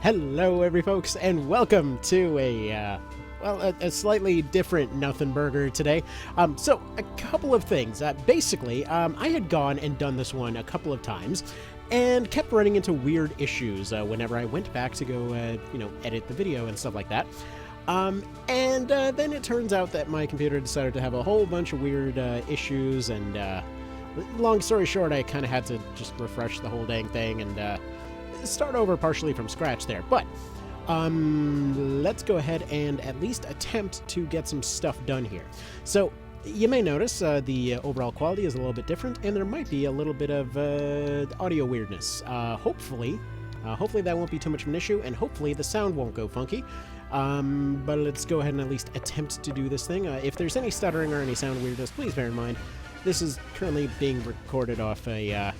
Hello, every folks, and welcome to a slightly different Nothing Burger today. So a couple of things. Basically, I had gone and done this one a couple of times, and kept running into weird issues whenever I went back to go, edit the video and stuff like that. And then it turns out that my computer decided to have a whole bunch of weird issues, and long story short, I kind of had to just refresh the whole dang thing and start over partially from scratch there. But let's go ahead and at least attempt to get some stuff done here. So you may notice the overall quality is a little bit different, and there might be a little bit of audio weirdness. Hopefully that won't be too much of an issue, and hopefully the sound won't go funky. But let's go ahead and at least attempt to do this thing. If there's any stuttering or any sound weirdness, please bear in mind this is currently being recorded off a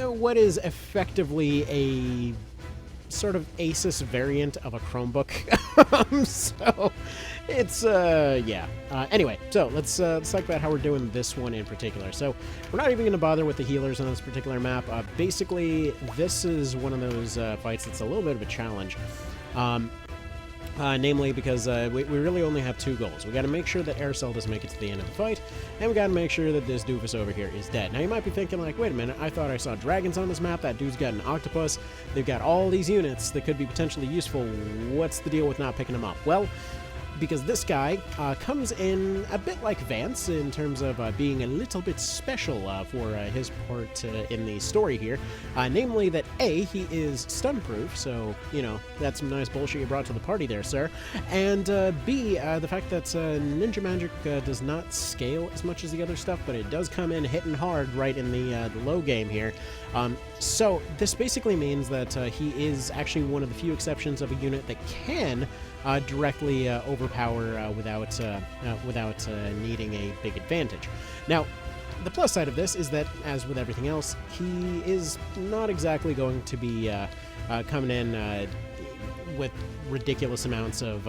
what is effectively a sort of Asus variant of a Chromebook. So it's yeah. Anyway, so let's talk about how we're doing this one in particular. So we're not even going to bother with the healers on this particular map. Basically, this is one of those fights that's a little bit of a challenge. Namely because we really only have two goals. We got to make sure that Aircell doesn't make it to the end of the fight, and we got to make sure that this doofus over here is dead. Now you might be thinking like, wait a minute, I thought I saw dragons on this map, that dude's got an octopus, they've got all these units that could be potentially useful, what's the deal with not picking them up? Well, because this guy comes in a bit like Vyce in terms of being a little bit special for his part in the story here. Namely that A, he is stun-proof, so, that's some nice bullshit you brought to the party there, sir. And B, the fact that ninja magic does not scale as much as the other stuff, but it does come in hitting hard right in the low game here. So this basically means that he is actually one of the few exceptions of a unit that can directly overpower without needing a big advantage. Now, the plus side of this is that, as with everything else, he is not exactly going to be coming in with ridiculous amounts of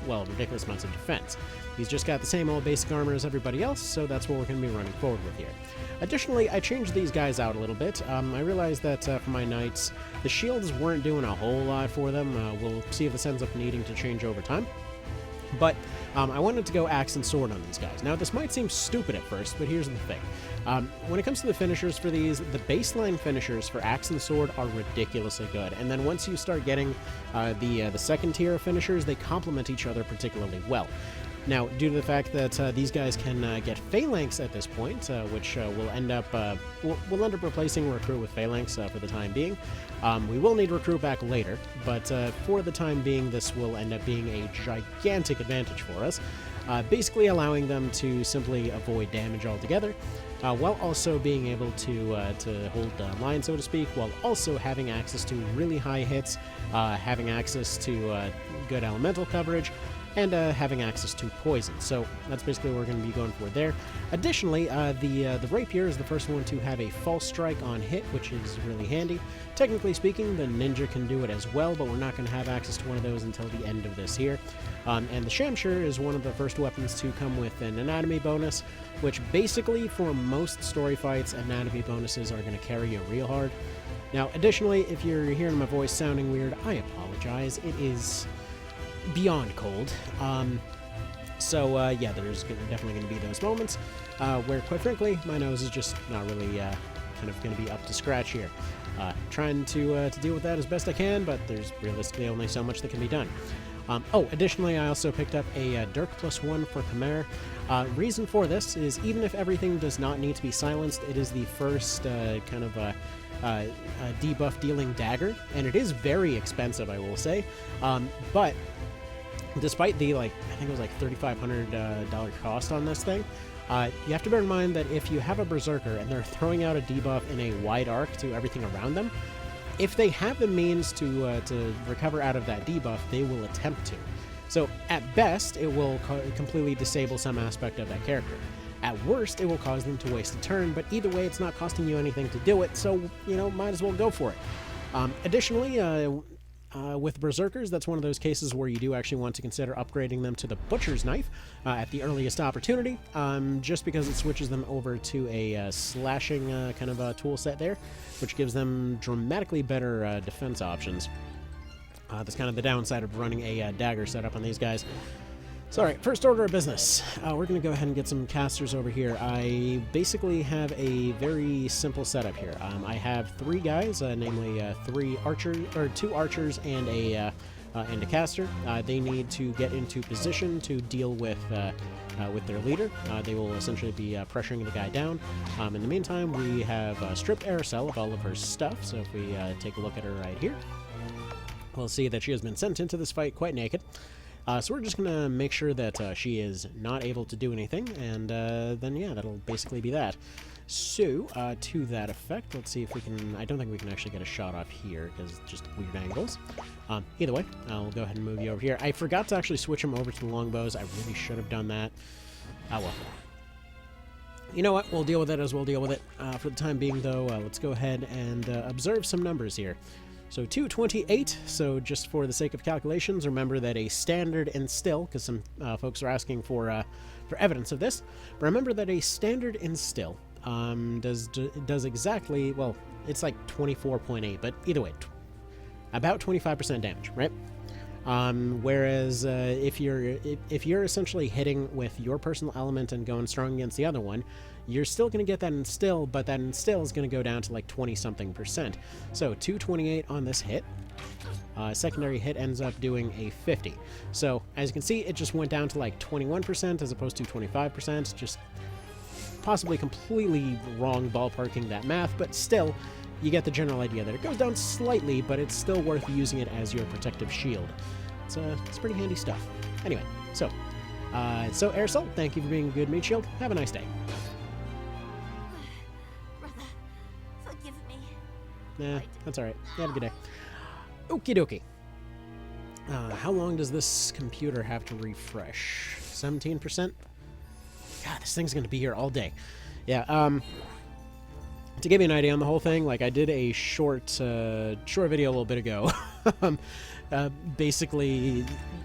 defense. He's just got the same old basic armor as everybody else, so that's what we're going to be running forward with here. Additionally, I changed these guys out a little bit. I realized that for my knights, the shields weren't doing a whole lot for them. We'll see if this ends up needing to change over time. But I wanted to go axe and sword on these guys. Now, this might seem stupid at first, but here's the thing. When it comes to the finishers for these, the baseline finishers for axe and sword are ridiculously good. And then once you start getting the second tier of finishers, they complement each other particularly well. Now, due to the fact that these guys can get phalanx at this point, which will end up replacing recruit with phalanx for the time being. We will need recruit back later, but for the time being, this will end up being a gigantic advantage for us, basically allowing them to simply avoid damage altogether, while also being able to hold the line, so to speak, while also having access to really high hits, having access to good elemental coverage, and having access to poison. So that's basically what we're going to be going for there. Additionally, the rapier is the first one to have a false strike on hit, which is really handy. Technically speaking, the ninja can do it as well, but we're not going to have access to one of those until the end of this here. And the shamshir is one of the first weapons to come with an anatomy bonus, which basically for most story fights, anatomy bonuses are going to carry you real hard. Now, additionally, if you're hearing my voice sounding weird, I apologize. It is beyond cold. Yeah, there's definitely going to be those moments where, quite frankly, my nose is just not really kind of going to be up to scratch here. Trying to deal with that as best I can, but there's realistically only so much that can be done. Additionally, I also picked up a Dirk +1 for Khmer. Reason for this is, even if everything does not need to be silenced, it is the first kind of debuff dealing dagger, and it is very expensive, I will say. But despite the, I think it was like $3,500 cost on this thing, you have to bear in mind that if you have a Berserker and they're throwing out a debuff in a wide arc to everything around them, if they have the means to recover out of that debuff, they will attempt to. So at best, it will completely disable some aspect of that character. At worst, it will cause them to waste a turn, but either way, it's not costing you anything to do it, so, might as well go for it. Additionally, with Berserkers, that's one of those cases where you do actually want to consider upgrading them to the Butcher's Knife at the earliest opportunity, just because it switches them over to a slashing kind of tool set there, which gives them dramatically better defense options. That's kind of the downside of running a dagger setup on these guys. So, alright, first order of business. We're going to go ahead and get some casters over here. I basically have a very simple setup here. I have 3 guys, namely 2 archers and a caster. They need to get into position to deal with their leader. They will essentially be pressuring the guy down. In the meantime, we have stripped Aracel of all of her stuff, so if we take a look at her right here, we'll see that she has been sent into this fight quite naked. So we're just going to make sure that she is not able to do anything, and then, yeah, that'll basically be that. So, to that effect, let's see if we can... I don't think we can actually get a shot off here, because just weird angles. Either way, I'll go ahead and move you over here. I forgot to actually switch him over to the longbows. I really should have done that. Ah, well. You know what? We'll deal with it as we'll deal with it. For the time being, though, let's go ahead and observe some numbers here. So 228, so just for the sake of calculations, remember that a standard and still, because some folks are asking for evidence of this, remember that a standard and still does exactly, well, it's like 24.8, but either way, about 25% damage, right? Whereas if you're essentially hitting with your personal element and going strong against the other one, you're still going to get that instill, but that instill is going to go down to like 20-something%. So 228 on this hit. Secondary hit ends up doing a 50. So as you can see, it just went down to like 21% as opposed to 25%. Just possibly completely wrong ballparking that math, but still, you get the general idea that it goes down slightly, but it's still worth using it as your protective shield. It's pretty handy stuff. Anyway, so Aracel, thank you for being a good meat shield. Have a nice day. Nah, that's alright. Have a good day. Okie dokie. How long does this computer have to refresh? 17%? God, this thing's gonna be here all day. Yeah, to give you an idea on the whole thing, like I did a short video a little bit ago, basically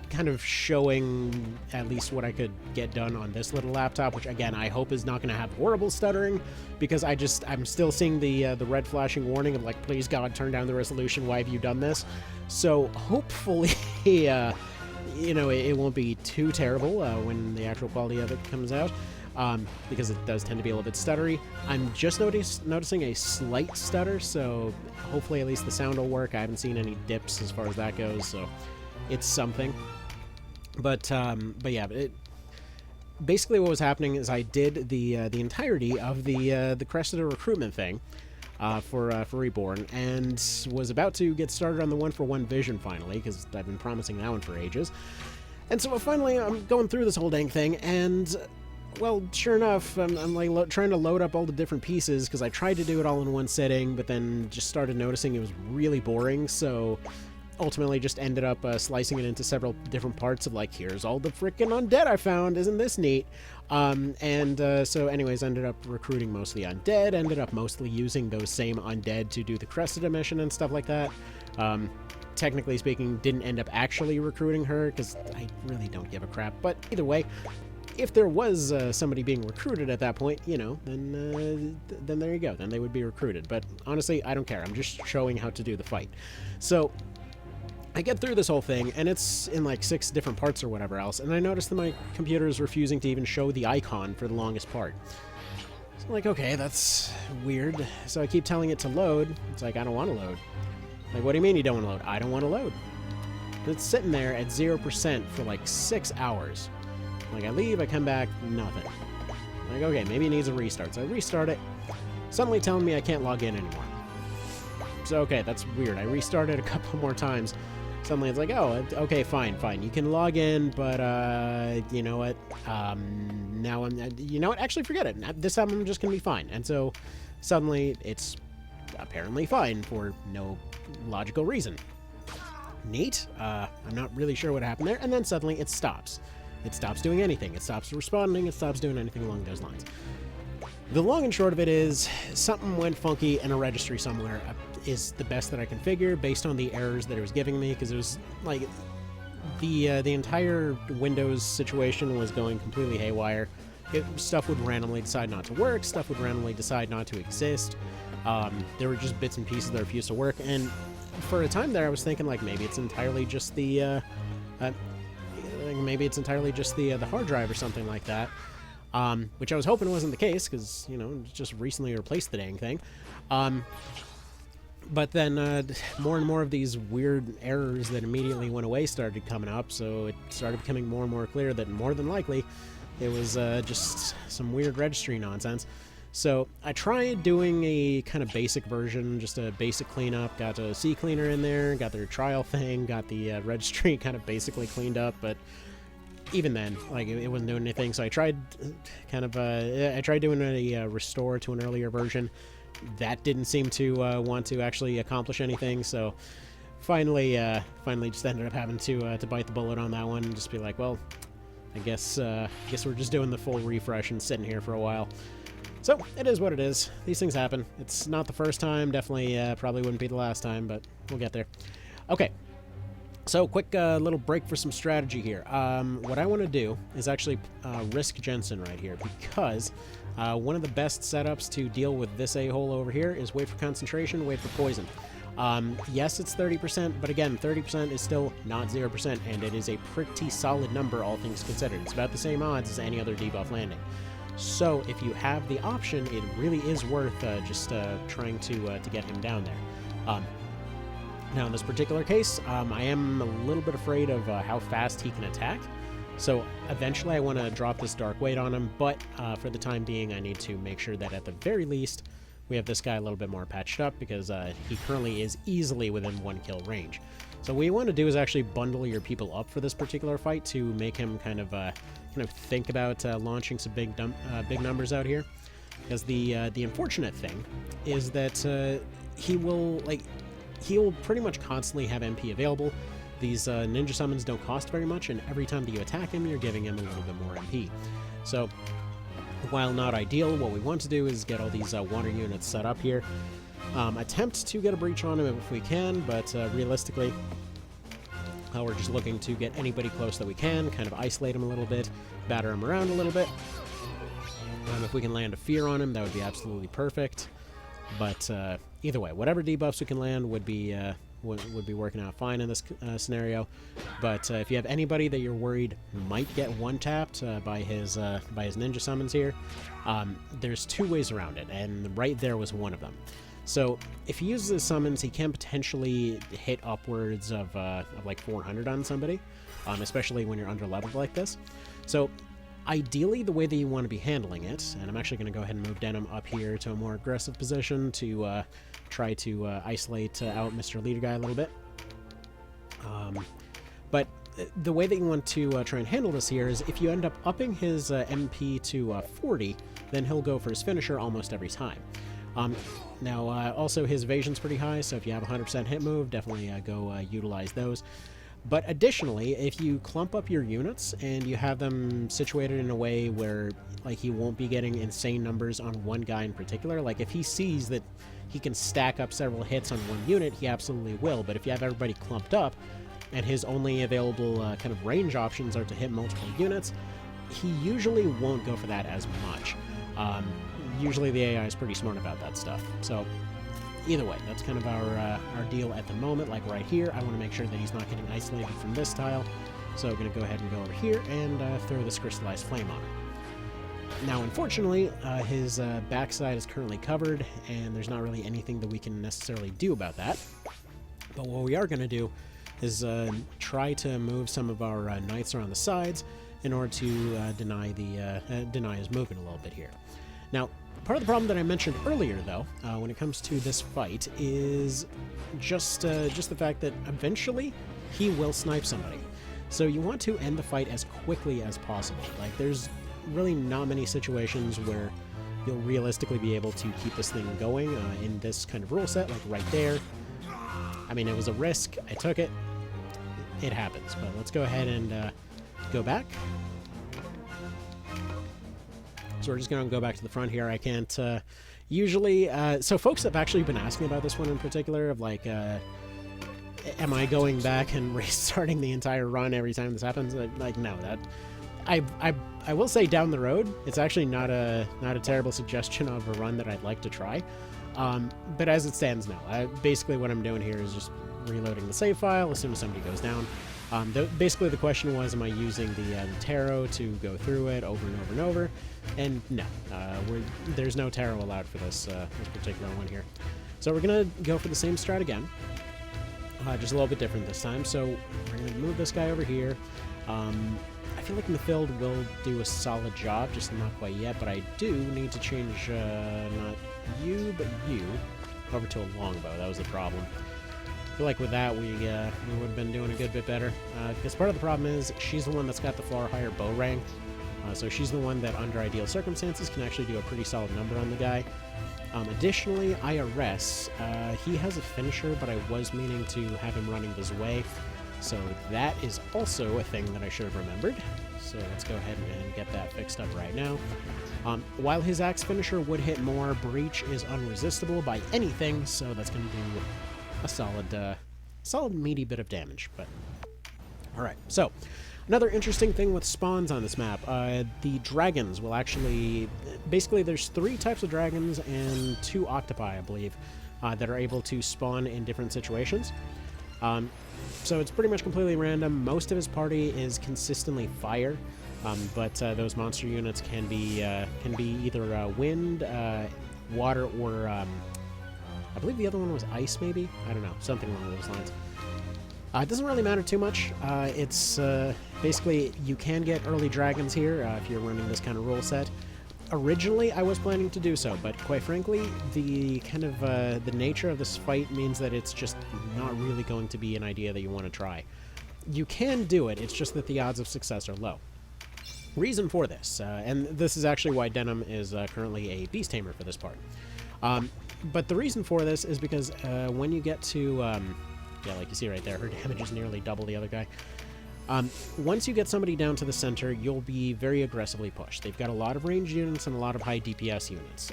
kind of showing at least what I could get done on this little laptop, which again I hope is not going to have horrible stuttering, because I'm still seeing the red flashing warning of like, please God, turn down the resolution. Why have you done this? So hopefully, you know, it won't be too terrible when the actual quality of it comes out. Because it does tend to be a little bit stuttery. I'm just noticing a slight stutter, so hopefully at least the sound will work. I haven't seen any dips as far as that goes, so it's something. But yeah, basically what was happening is I did the entirety of the Crested recruitment thing for Reborn, and was about to get started on the 1-for-1 vision finally, because I've been promising that one for ages. And so finally I'm going through this whole dang thing, and well, sure enough, I'm like trying to load up all the different pieces, because I tried to do it all in one sitting, but then just started noticing it was really boring, so ultimately just ended up slicing it into several different parts of like, here's all the frickin' undead I found, isn't this neat? So anyways, ended up recruiting most of the undead, ended up mostly using those same undead to do the Crested mission and stuff like that. Technically speaking, didn't end up actually recruiting her, because I really don't give a crap, but either way, if there was somebody being recruited at that point, you know, then there you go. Then they would be recruited. But honestly, I don't care. I'm just showing how to do the fight. So I get through this whole thing, and it's in like 6 different parts or whatever else, and I notice that my computer is refusing to even show the icon for the longest part. So I'm like, okay, that's weird. So I keep telling it to load. It's like, I don't want to load. Like, what do you mean you don't want to load? I don't want to load. It's sitting there at 0% for like 6 hours. Like, I leave, I come back, nothing. Like, okay, maybe it needs a restart. So I restart it, suddenly telling me I can't log in anymore. So, okay, that's weird. I restarted a couple more times. Suddenly it's like, oh, okay, fine. You can log in, but, you know what? Now you know what? Actually, forget it. This time I'm just going to be fine. And so, suddenly, it's apparently fine for no logical reason. Neat. I'm not really sure what happened there. And then suddenly it stops. It stops doing anything. It stops responding. It stops doing anything along those lines. The long and short of it is, something went funky in a registry somewhere is the best that I can figure based on the errors that it was giving me, because it was like the entire Windows situation was going completely haywire. Stuff would randomly decide not to work. Stuff would randomly decide not to exist. There were just bits and pieces that refused to work, and for a time there, I was thinking, like, maybe it's entirely just the, the hard drive or something like that. Which I was hoping wasn't the case, because, you know, just recently replaced the dang thing. But then more and more of these weird errors that immediately went away started coming up, so it started becoming more and more clear that more than likely it was just some weird registry nonsense. So I tried doing a kind of basic version, just a basic cleanup, got a C cleaner in there, got their trial thing, got the registry kind of basically cleaned up, but even then, like, it wasn't doing anything. So I tried kind of I tried doing a restore to an earlier version. That didn't seem to want to actually accomplish anything. So finally just ended up having to bite the bullet on that one and just be like, well, I guess we're just doing the full refresh and sitting here for a while. So it is what it is. These things happen. It's not the first time. Definitely probably wouldn't be the last time, but we'll get there. Okay. So, quick little break for some strategy here. What I want to do is actually risk Jensen right here, because one of the best setups to deal with this a-hole over here is wait for concentration, wait for poison. Yes, it's 30%, but again, 30% is still not 0%, and it is a pretty solid number, all things considered. It's about the same odds as any other debuff landing. So, if you have the option, it really is worth just trying to get him down there. Now, in this particular case, I am a little bit afraid of how fast he can attack. So eventually I want to drop this Dark Weight on him, but for the time being, I need to make sure that at the very least, we have this guy a little bit more patched up, because he currently is easily within 1 kill range. So what you want to do is actually bundle your people up for this particular fight to make him kind of think about launching some big numbers out here. Because the unfortunate thing is that he'll pretty much constantly have MP available. These ninja summons don't cost very much, and every time that you attack him, you're giving him a little bit more MP. So, while not ideal, what we want to do is get all these water units set up here. Attempt to get a breach on him if we can, but realistically, we're just looking to get anybody close that we can, kind of isolate him a little bit, batter him around a little bit. If we can land a fear on him, that would be absolutely perfect. But either way, whatever debuffs we can land would be working out fine in this scenario. But if you have anybody that you're worried might get one-tapped by his ninja summons here, there's 2 ways around it, and right there was one of them. So if he uses his summons, he can potentially hit upwards of like 400 on somebody, especially when you're under-leveled like this. So ideally, the way that you want to be handling it, and I'm actually going to go ahead and move Denim up here to a more aggressive position to try to isolate out Mr. Leader Guy a little bit. But the way that you want to try and handle this here is if you end up upping his MP to 40, then he'll go for his finisher almost every time. Now, also his evasion's pretty high, so if you have 100% hit move, definitely go utilize those. But additionally, if you clump up your units and you have them situated in a way where, like, he won't be getting insane numbers on one guy in particular, like if he sees that he can stack up several hits on one unit, he absolutely will. But if you have everybody clumped up and his only available kind of range options are to hit multiple units, he usually won't go for that as much. Usually the AI is pretty smart about that stuff. So either way, that's kind of our deal at the moment. Like right here, I want to make sure that he's not getting isolated from this tile. So I'm going to go ahead and go over here and throw this crystallized flame on him. Now, unfortunately, his backside is currently covered, and there's not really anything that we can necessarily do about that. But what we are going to do is try to move some of our knights around the sides in order to deny his movement a little bit here. Now, part of the problem that I mentioned earlier, though, when it comes to this fight, is just the fact that eventually he will snipe somebody. So you want to end the fight as quickly as possible. Like, there's really not many situations where you'll realistically be able to keep this thing going in this kind of rule set, like right there. I mean, it was a risk. I took it. It happens. But let's go ahead and go back. So we're just going to go back to the front here. I can't usually... so folks have actually been asking about this one in particular, of like, am I going back and restarting the entire run every time this happens? Like, no, that... I will say down the road, it's actually not a terrible suggestion of a run that I'd like to try. But as it stands now, basically what I'm doing here is just reloading the save file as soon as somebody goes down. Basically, the question was, am I using the tarot to go through it over and over and over? And no, there's no tarot allowed for this particular one here. So we're going to go for the same strat again, just a little bit different this time. So we're going to move this guy over here. I feel like in the field will do a solid job, just not quite yet, but I do need to change, not you, but you, over to a longbow. That was the problem. I feel like with that, we would have been doing a good bit better. Because part of the problem is, she's the one that's got the far higher bow rank. So she's the one that, under ideal circumstances, can actually do a pretty solid number on the guy. Additionally, IRS, he has a finisher, but I was meaning to have him running this way. So that is also a thing that I should have remembered. So let's go ahead and get that fixed up right now. While his axe finisher would hit more, Breach is unresistible by anything, so that's going to do a solid meaty bit of damage. But all right, so another interesting thing with spawns on this map, the dragons will actually, basically there's 3 types of dragons and 2 octopi, I believe, that are able to spawn in different situations. So it's pretty much completely random. Most of his party is consistently fire, but those monster units can be either wind, water, or I believe the other one was ice, maybe? I don't know, something along those lines. It doesn't really matter too much. It's basically, you can get early dragons here if you're running this kind of rule set. Originally, I was planning to do so, but quite frankly, the kind of the nature of this fight means that it's just not really going to be an idea that you want to try. You can do it, it's just that the odds of success are low. Reason for this, and this is actually why Denim is currently a beast tamer for this part. But the reason for this is because when you get to, yeah, like you see right there, her damage is nearly double the other guy. Once you get somebody down to the center, you'll be very aggressively pushed. They've got a lot of ranged units and a lot of high DPS units.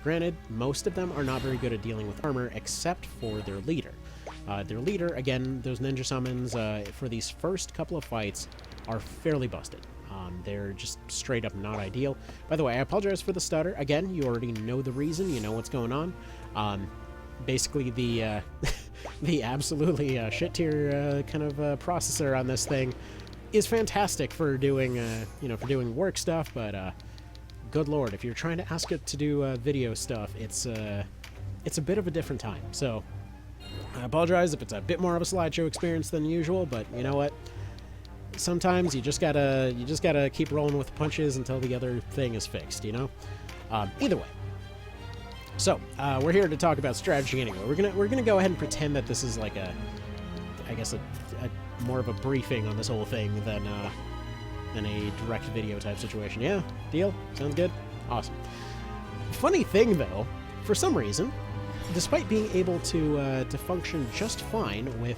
Granted, most of them are not very good at dealing with armor, except for their leader. Their leader, again, those ninja summons, for these first couple of fights, are fairly busted. They're just straight up not ideal. By the way, I apologize for the stutter. Again, you already know the reason. You know what's going on. Basically, the the absolutely shit tier kind of processor on this thing is fantastic for doing for doing work stuff, but good lord, if you're trying to ask it to do video stuff, it's a bit of a different time. So I apologize if it's a bit more of a slideshow experience than usual, but you know what? Sometimes you just gotta keep rolling with punches until the other thing is fixed, you know? Either way. So, we're here to talk about strategy anyway. We're gonna go ahead and pretend that this is like I guess a more of a briefing on this whole thing than a direct video type situation. Yeah, deal? Sounds good? Awesome. Funny thing though, for some reason, despite being able to function just fine with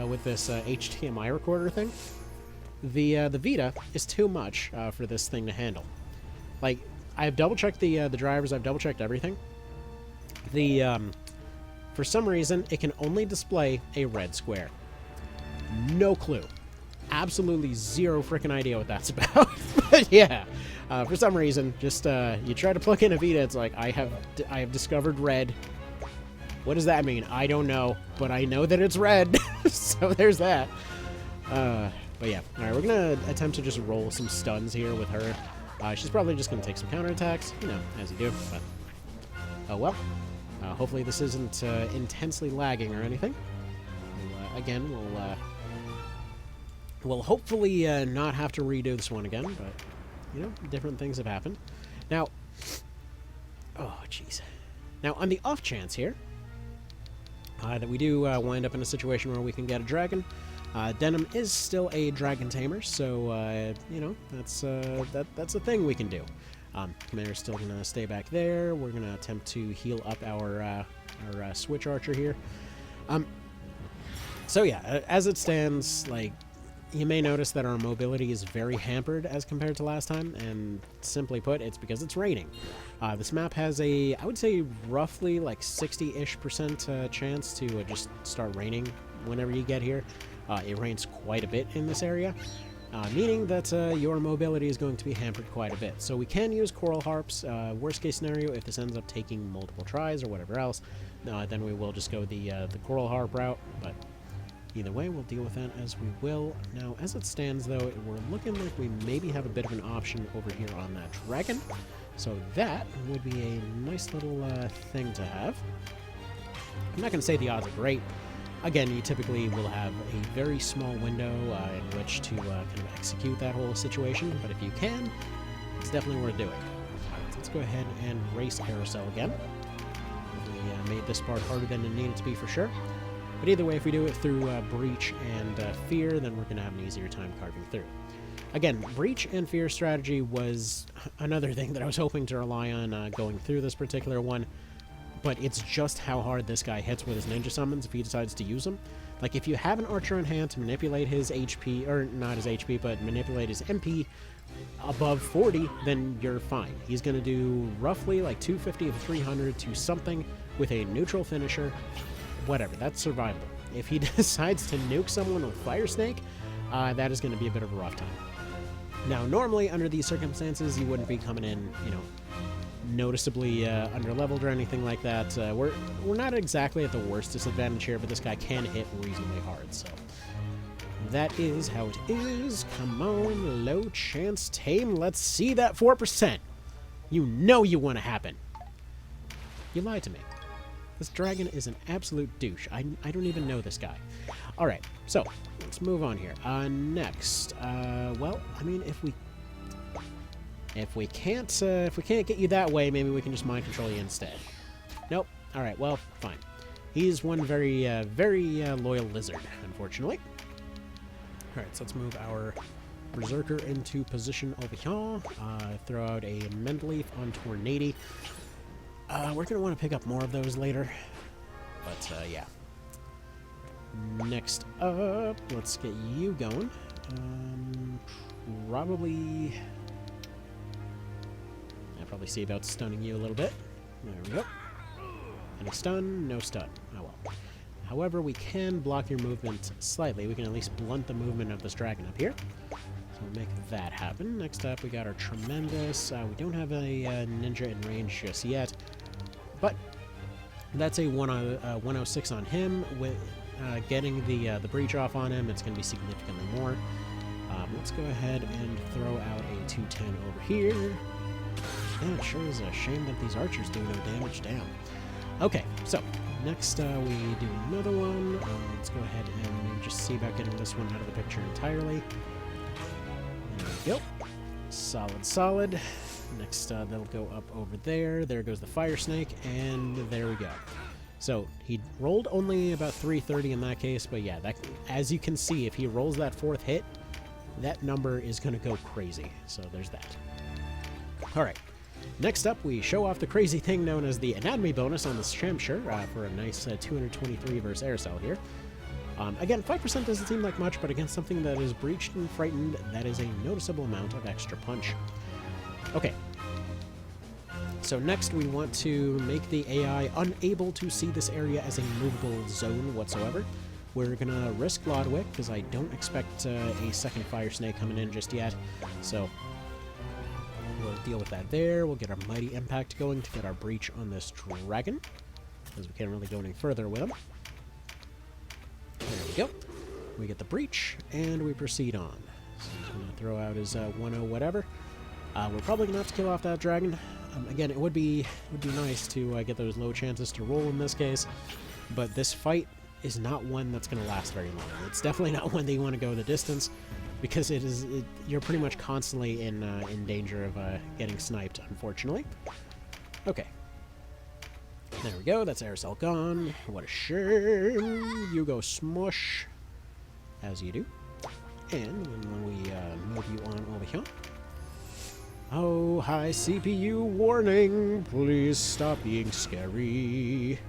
with this HDMI recorder thing, the Vita is too much for this thing to handle. Like, I've double-checked the drivers, I've double-checked everything. For some reason, it can only display a red square. No clue. Absolutely zero freaking idea what that's about. But yeah, for some reason, just you try to plug in a Vita, it's like, I have discovered red. What does that mean? I don't know, but I know that it's red. So there's that. But yeah, all right, we're gonna attempt to just roll some stuns here with her. She's probably just going to take some counterattacks, you know, as you do, but oh well. Hopefully this isn't intensely lagging or anything. Again, we'll hopefully not have to redo this one again, but, you know, different things have happened. Now, oh, jeez. Now, on the off chance here, that we do wind up in a situation where we can get a dragon, Denim is still a dragon tamer, so, you know, that's a thing we can do. Commander's still going to stay back there. We're going to attempt to heal up our switch archer here. So yeah, as it stands, like, you may notice that our mobility is very hampered as compared to last time, and simply put, it's because it's raining. This map has I would say, roughly like 60-ish% chance to just start raining whenever you get here. It rains quite a bit in this area. meaning that your mobility is going to be hampered quite a bit. So we can use coral harps. Worst case scenario, if this ends up taking multiple tries or whatever else, then we will just go the coral harp route, but either way, we'll deal with that as we will. Now, as it stands, though, we're looking like we maybe have a bit of an option over here on that dragon. So that would be a nice little thing to have. I'm not going to say the odds are great. Again, you typically will have a very small window in which to kind of execute that whole situation, but if you can, it's definitely worth doing. Alright, so let's go ahead and race Carousel again. We made this part harder than it needed to be for sure. But either way, if we do it through Breach and Fear, then we're going to have an easier time carving through. Again, Breach and Fear strategy was another thing that I was hoping to rely on going through this particular one, but it's just how hard this guy hits with his ninja summons if he decides to use them. Like, if you have an archer in hand to manipulate his HP, or not his HP, but manipulate his MP above 40, then you're fine. He's going to do roughly like 250 to 300 to something with a neutral finisher. Whatever, that's survivable. If he decides to nuke someone with Fire Snake, that is going to be a bit of a rough time. Now, normally, under these circumstances, you wouldn't be coming in, you know, noticeably under-leveled or anything like that. We're not exactly at the worst disadvantage here, but this guy can hit reasonably hard, so that is how it is. Come on, low chance tame. Let's see that 4%. You know you want to happen. You lied to me. This dragon is an absolute douche. I don't even know this guy. Alright, so, let's move on here. Next, well, I mean, if we can't get you that way, maybe we can just mind control you instead. Nope. Alright, well, fine. He's one very loyal lizard, unfortunately. Alright, so let's move our Berserker into position over here. Throw out a Mendeleaf on Tornado. We're going to want to pick up more of those later. But, yeah. Next up, let's get you going. Probably see about stunning you a little bit. There we go. Any stun? No stun. Oh well. However, we can block your movement slightly. We can at least blunt the movement of this dragon up here. So we'll make that happen. Next up, we got our Tremendous. We don't have a ninja in range just yet. But that's a 106 on him. With getting the breach off on him, it's going to be significantly more. Let's go ahead and throw out a 210 over here. Man, it sure is a shame that these archers do no damage. Damn. Okay, so next we do another one. Let's go ahead and maybe just see about getting this one out of the picture entirely. There we go. Solid, solid. Next, they'll go up over there. There goes the Fire Snake, and there we go. So he rolled only about 330 in that case, but yeah, that, as you can see, if he rolls that fourth hit, that number is going to go crazy. So there's that. All right. Next up, we show off the crazy thing known as the anatomy bonus on this Shamshire for a nice 223 versus Aircell here. Again, 5% doesn't seem like much, but against something that is breached and frightened, that is a noticeable amount of extra punch. Okay. So next, we want to make the AI unable to see this area as a movable zone whatsoever. We're going to risk Lodwick, because I don't expect a second Fire Snake coming in just yet. So we'll deal with that there. We'll get our Mighty Impact going to get our breach on this dragon, because we can't really go any further with him. There we go. We get the breach, and we proceed on. So he's going to throw out his 1-0 whatever. We're probably going to have to kill off that dragon. Again, it would be nice to get those low chances to roll in this case, but this fight is not one that's going to last very long. It's definitely not one that you want to go the distance, because you're pretty much constantly in danger of getting sniped, unfortunately. Okay. There we go. That's Aircell gone. What a shame. You go smush, as you do. And when we move you on over here. Oh, hi CPU warning. Please stop being scary.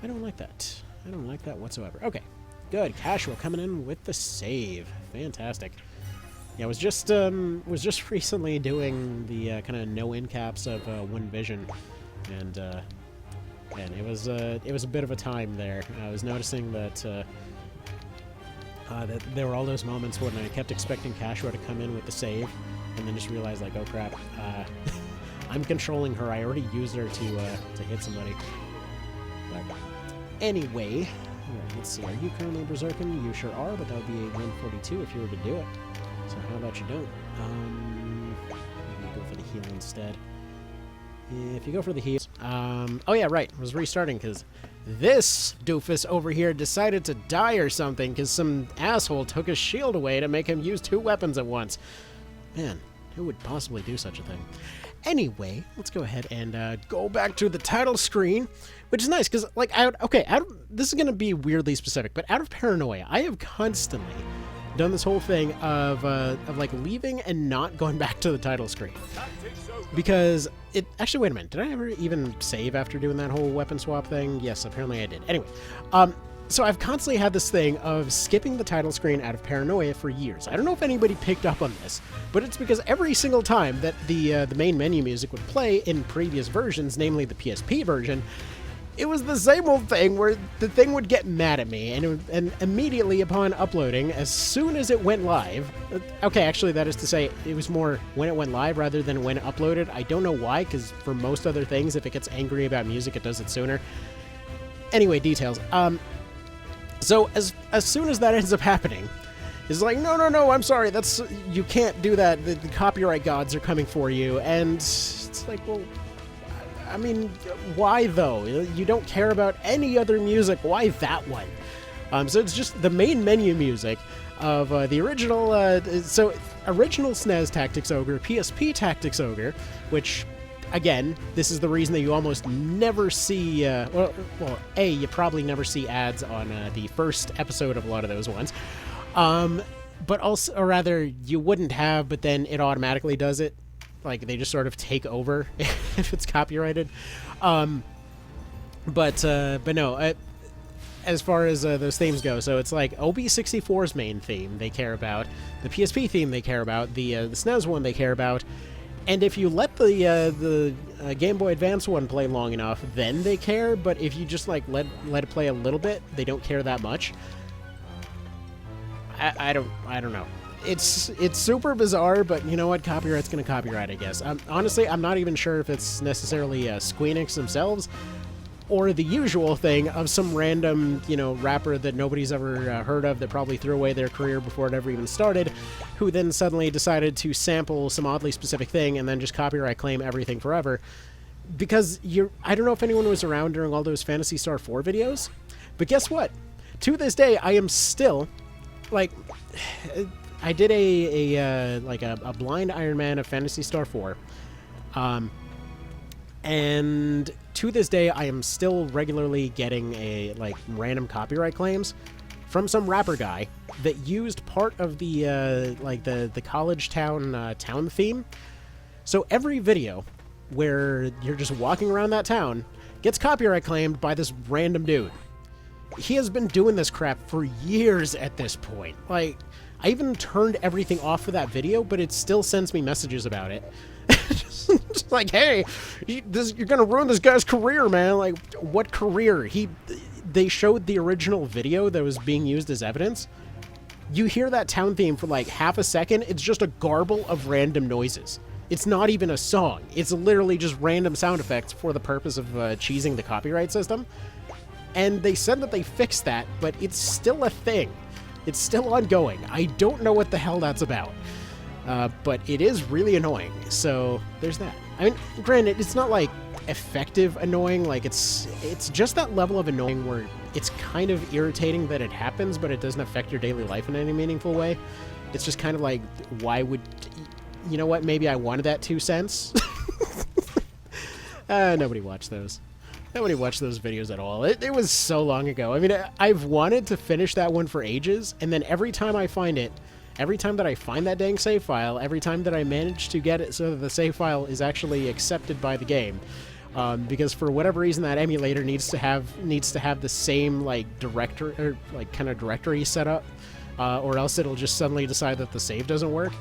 I don't like that. I don't like that whatsoever. Okay. Good. Casual coming in with the save. Fantastic. Yeah, I was just recently doing the kind of no in caps of One Vision, and it was a bit of a time there. I was noticing that There were all those moments when I kept expecting Cashua to come in with the save, and then just realized, like, oh crap, I'm controlling her. I already used her to hit somebody. But anyway, right, let's see. Are you currently berserking? You sure are, but that would be a 142 if you were to do it. So how about you don't? Maybe go for the heal instead. If you go for the heal... oh yeah, right. I was restarting because this doofus over here decided to die or something because some asshole took his shield away to make him use 2 weapons at once. Man, who would possibly do such a thing? Anyway, let's go ahead and go back to the title screen, which is nice because, like, this is going to be weirdly specific, but out of paranoia, I have constantly done this whole thing of like leaving and not going back to the title screen. Because it... Actually, wait a minute. Did I ever even save after doing that whole weapon swap thing? Yes, apparently I did. Anyway, so I've constantly had this thing of skipping the title screen out of paranoia for years. I don't know if anybody picked up on this, but it's because every single time that the main menu music would play in previous versions, namely the PSP version, it was the same old thing where the thing would get mad at me, and immediately upon uploading, as soon as it went live... Okay, actually, that is to say, it was more when it went live rather than when uploaded. I don't know why, because for most other things, if it gets angry about music, it does it sooner. Anyway, details. So, as soon as that ends up happening, it's like, no, I'm sorry, you can't do that, the copyright gods are coming for you, and it's like, well... I mean, why though? You don't care about any other music. Why that one? So it's just the main menu music of the original. Original SNES Tactics Ogre, PSP Tactics Ogre, which, again, this is the reason that you almost never see. You probably never see ads on the first episode of a lot of those ones. But also, or rather, you wouldn't have, but then it automatically does it. Like, they just sort of take over if it's copyrighted. But no, as far as those themes go, so it's like OB64's main theme they care about, the PSP theme they care about, the SNES one they care about, and if you let the Game Boy Advance one play long enough, then they care, but if you just, like, let it play a little bit, they don't care that much. I don't know. It's super bizarre, but you know what? Copyright's gonna copyright, I guess. Honestly, I'm not even sure if it's necessarily Squeenix themselves, or the usual thing of some random, rapper that nobody's ever heard of that probably threw away their career before it ever even started, who then suddenly decided to sample some oddly specific thing and then just copyright claim everything forever. Because I don't know if anyone was around during all those Phantasy Star 4 videos, but guess what? To this day, I am still, like... I did a blind Iron Man of Phantasy Star 4, and to this day I am still regularly getting random copyright claims from some rapper guy that used part of the the college town theme. So every video where you're just walking around that town gets copyright claimed by this random dude. He has been doing this crap for years at this point. Like, I even turned everything off for that video, but it still sends me messages about it. Just like, hey, you're gonna ruin this guy's career, man. Like, what career? They showed the original video that was being used as evidence. You hear that town theme for like half a second, it's just a garble of random noises. It's not even a song. It's literally just random sound effects for the purpose of cheesing the copyright system. And they said that they fixed that, but it's still a thing. It's still ongoing. I don't know what the hell that's about. But it is really annoying. So there's that. I mean, granted, it's not like effective annoying. Like, it's just that level of annoying where it's kind of irritating that it happens, but it doesn't affect your daily life in any meaningful way. It's just kind of like, why would... You know what? Maybe I wanted that 2 cents. Nobody watched those. Nobody watched those videos at all. It was so long ago. I mean, I've wanted to finish that one for ages, and then every time I find it, every time that I find that dang save file, every time that I manage to get it so that the save file is actually accepted by the game, because for whatever reason that emulator needs to have the same directory or kind of directory set up, or else it'll just suddenly decide that the save doesn't work.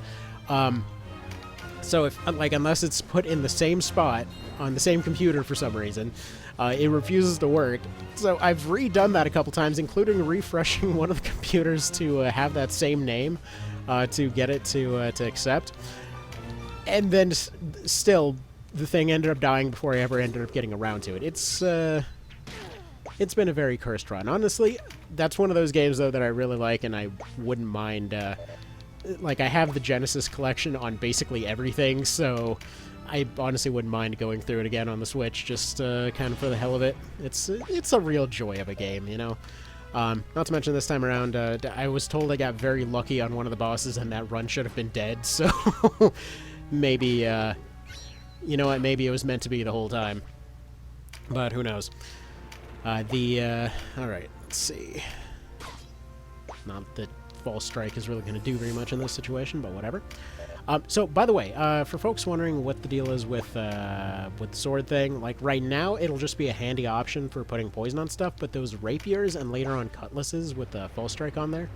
So if unless it's put in the same spot on the same computer for some reason. It refuses to work. So I've redone that a couple times, including refreshing one of the computers to have that same name to get it to accept. And then still, the thing ended up dying before I ever ended up getting around to it. It's been a very cursed run. Honestly, that's one of those games, though, that I really like, and I wouldn't mind... like, I have the Genesis collection on basically everything, so I honestly wouldn't mind going through it again on the Switch, just kind of for the hell of it. It's a real joy of a game, you know? Not to mention this time around, I was told I got very lucky on one of the bosses, and that run should have been dead, so maybe, you know what, maybe it was meant to be the whole time. But who knows? Alright, let's see. Not that False Strike is really going to do very much in this situation, but whatever. So, by the way, for folks wondering what the deal is with the sword thing, like, right now, it'll just be a handy option for putting poison on stuff, but those rapiers and later on cutlasses with the False Strike on there,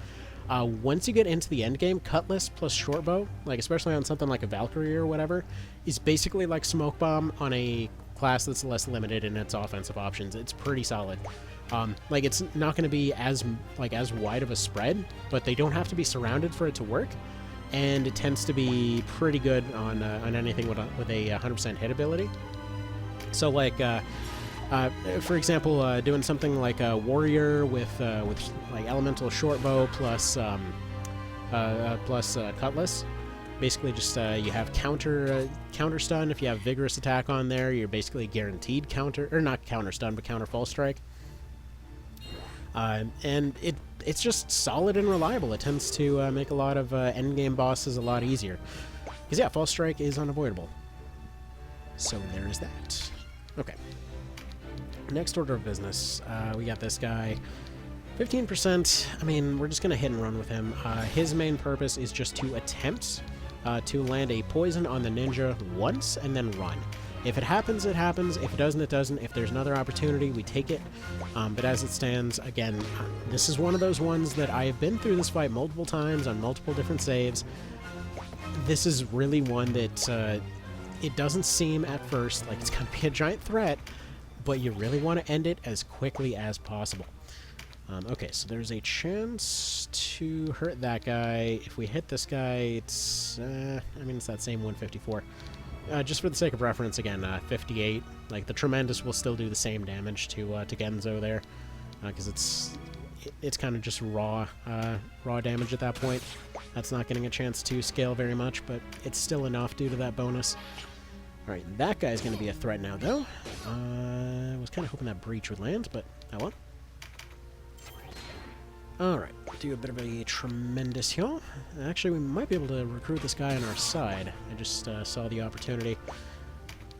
once you get into the end game, cutlass plus short bow, like, especially on something like a Valkyrie or whatever, is basically like Smoke Bomb on a class that's less limited in its offensive options. It's pretty solid. Like, it's not going to be as wide of a spread, but they don't have to be surrounded for it to work, and it tends to be pretty good on anything with a 100% hit ability. So, like, for example, doing something like a warrior with like elemental short bow plus cutlass. Basically, just you have counter stun. If you have vigorous attack on there, you're basically guaranteed counter, or not counter stun, but counter false strike. And it's just solid and reliable. It tends to make a lot of endgame bosses a lot easier. Because, yeah, false strike is unavoidable. So there is that. Okay. Next order of business. We got this guy. 15%. I mean, we're just going to hit and run with him. His main purpose is just to attempt to land a poison on the ninja once and then run. If it happens, it happens. If it doesn't, it doesn't. If there's another opportunity, we take it. But as it stands, again, this is one of those ones that I have been through this fight multiple times on multiple different saves. This is really one that it doesn't seem at first like it's going to be a giant threat, but you really want to end it as quickly as possible. Okay, so there's a chance to hurt that guy. If we hit this guy, it's... I mean, it's that same 154. Just for the sake of reference, again, 58. Like, the Tremendous will still do the same damage to Genzo there, because it's kind of just raw damage at that point. That's not getting a chance to scale very much, but it's still enough due to that bonus. Alright, that guy's going to be a threat now, though. I was kind of hoping that breach would land, but oh well. Alright, do a bit of a tremendous here. Actually, we might be able to recruit this guy on our side. I just saw the opportunity.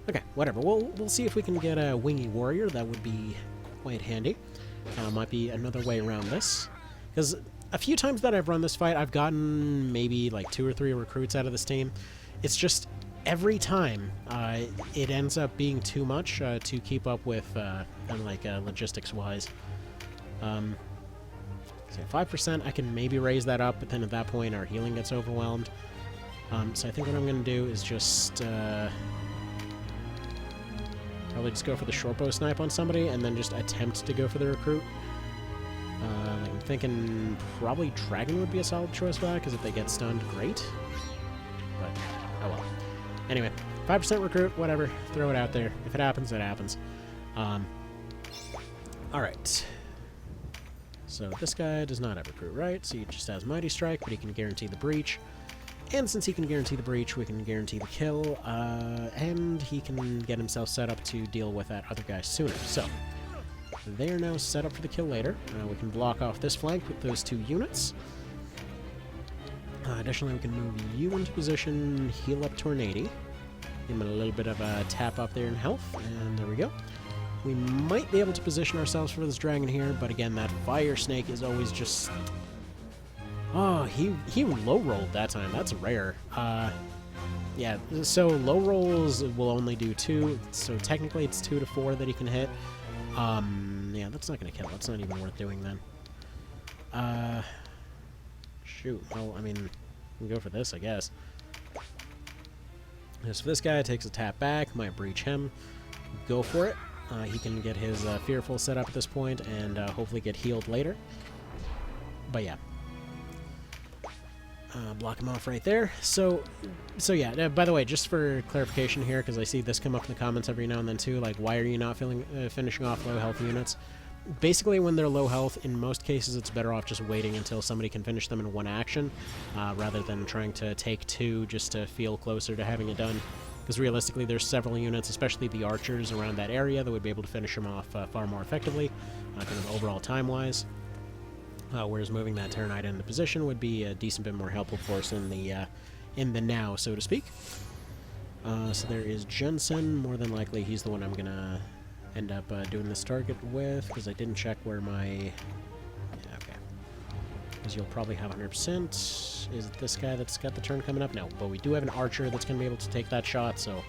Okay, whatever. We'll see if we can get a wingy warrior. That would be quite handy. Might be another way around this. Because a few times that I've run this fight, I've gotten maybe like 2 or 3 recruits out of this team. It's just every time it ends up being too much to keep up with, kind of like logistics-wise. So 5%, I can maybe raise that up, but then at that point our healing gets overwhelmed. So I think what I'm going to do is just probably just go for the short bow snipe on somebody and then just attempt to go for the recruit. I'm thinking probably Dragon would be a solid choice for that, because if they get stunned, great. But, oh well. Anyway, 5% recruit, whatever. Throw it out there. If it happens, it happens. Alright. So this guy does not have recruit, right? So he just has Mighty Strike, but he can guarantee the breach. And since he can guarantee the breach, we can guarantee the kill, and he can get himself set up to deal with that other guy sooner. So they are now set up for the kill later. We can block off this flank with those 2 units. Additionally, we can move you into position, heal up Tornado. Give him a little bit of a tap up there in health, and there we go. We might be able to position ourselves for this dragon here, but again, that fire snake is always just... Oh, he low-rolled that time. That's rare. Yeah, so low rolls will only do 2, so technically it's 2 to 4 that he can hit. Yeah, that's not going to kill. That's not even worth doing then. Shoot. Well, I mean, we can go for this, I guess. So this guy takes a tap back, might breach him. Go for it. He can get his Fearful set up at this point and hopefully get healed later. But yeah. Block him off right there. So yeah, by the way, just for clarification here, because I see this come up in the comments every now and then too, like, why are you not finishing off low health units? Basically, when they're low health, in most cases, it's better off just waiting until somebody can finish them in one action, rather than trying to take two just to feel closer to having it done. Because realistically, there's several units, especially the archers around that area, that would be able to finish them off far more effectively, kind of overall time-wise. Whereas moving that Terranite into position would be a decent bit more helpful for us in the now, so to speak. So there is Jensen. More than likely, he's the one I'm gonna end up doing this target with, because I didn't check where my... Yeah, okay. Because you'll probably have 100%. Is it this guy that's got the turn coming up? No, but we do have an archer that's gonna be able to take that shot, so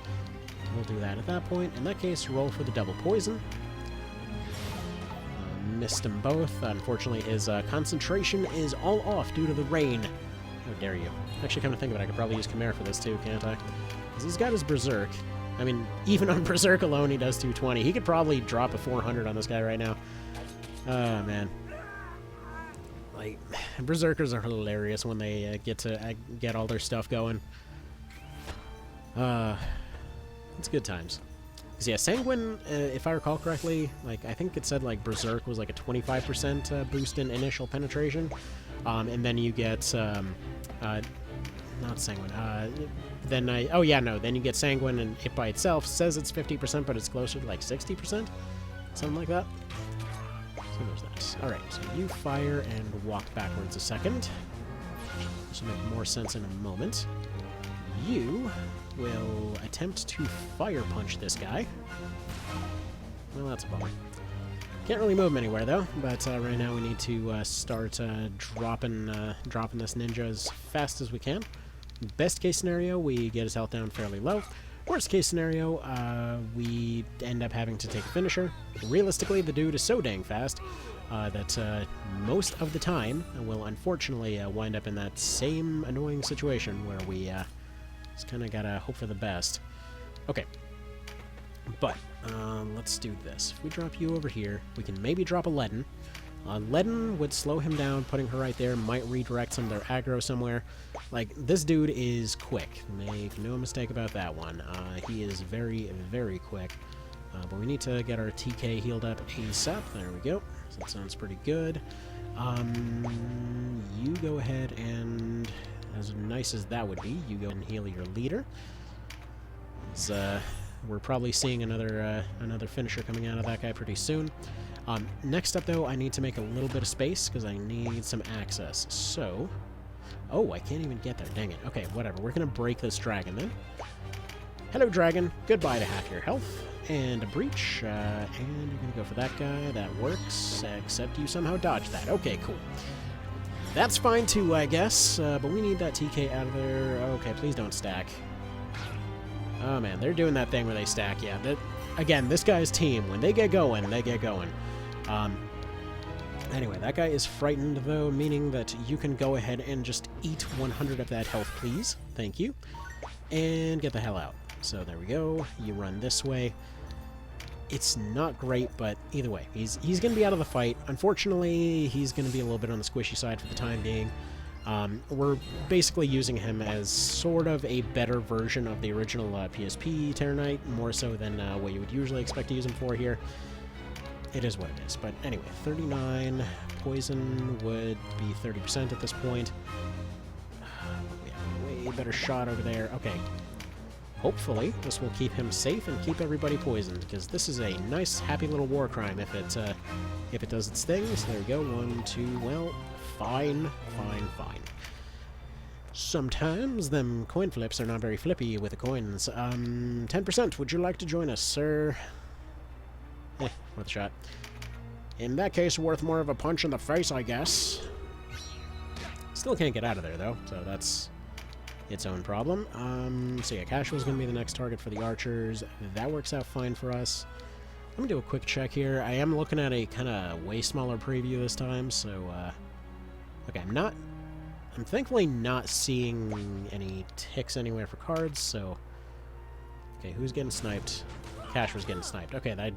we'll do that at that point. In that case, roll for the double poison. Missed them both. Unfortunately, his concentration is all off due to the rain. How dare you. Actually, come to think of it, I could probably use Chimera for this too, can't I? Because he's got his Berserk. I mean, even on Berserk alone, he does 220. He could probably drop a 400 on this guy right now. Oh, man. Like, Berserkers are hilarious when they get to get all their stuff going. It's good times. Yeah, Sanguine, if I recall correctly, like, I think it said, like, Berserk was, like, a 25% boost in initial penetration, and then you get, not Sanguine, then you get Sanguine, and it by itself says it's 50%, but it's closer to, like, 60%? Something like that? So there's that. Alright, so you fire and walk backwards a second. This will make more sense in a moment. You will attempt to fire punch this guy. Well, that's a bummer. Can't really move him anywhere, though, but right now we need to start dropping this ninja as fast as we can. Best case scenario, we get his health down fairly low. Worst case scenario, we end up having to take a finisher. Realistically, the dude is so dang fast that most of the time we'll unfortunately wind up in that same annoying situation where we just kind of gotta hope for the best. Okay. But, let's do this. If we drop you over here, we can maybe drop a Leaden. Leaden would slow him down, putting her right there, might redirect some of their aggro somewhere. Like, this dude is quick. Make no mistake about that one. He is very, very quick. But we need to get our TK healed up ASAP. There we go. So that sounds pretty good. You go ahead and... As nice as that would be, you go and heal your leader. We're probably seeing another finisher coming out of that guy pretty soon. Next up, though, I need to make a little bit of space because I need some access. So, oh, I can't even get there. Dang it. Okay, whatever. We're gonna break this dragon then. Hello, dragon. Goodbye to half your health and a breach. And you're gonna go for that guy. That works, except you somehow dodged that. Okay, cool. That's fine too, I guess, but we need that TK out of there. Okay, please don't stack. Oh man, they're doing that thing where they stack, yeah. Again, this guy's team, when they get going, they get going. Anyway, that guy is frightened, though, meaning that you can go ahead and just eat 100 of that health, please. Thank you. And get the hell out. So there we go. You run this way. It's not great, but either way, he's going to be out of the fight. Unfortunately, he's going to be a little bit on the squishy side for the time being. We're basically using him as sort of a better version of the original PSP Terranite, more so than what you would usually expect to use him for here. It is what it is. But anyway, 39. Poison would be 30% at this point. We have a way better shot over there. Okay. Hopefully, this will keep him safe and keep everybody poisoned, because this is a nice, happy little war crime if it does its thing. So there we go. 1, 2, well, fine. Sometimes them coin flips are not very flippy with the coins. 10%, would you like to join us, sir? Worth a shot. In that case, worth more of a punch in the face, I guess. Still can't get out of there, though, so that's its own problem. So yeah, Casual's going to be the next target for the archers. That works out fine for us. Let me do a quick check here. I am looking at a kind of way smaller preview this time, so, okay, I'm thankfully not seeing any ticks anywhere for cards, so Okay, who's getting sniped? Cash was getting sniped. Okay,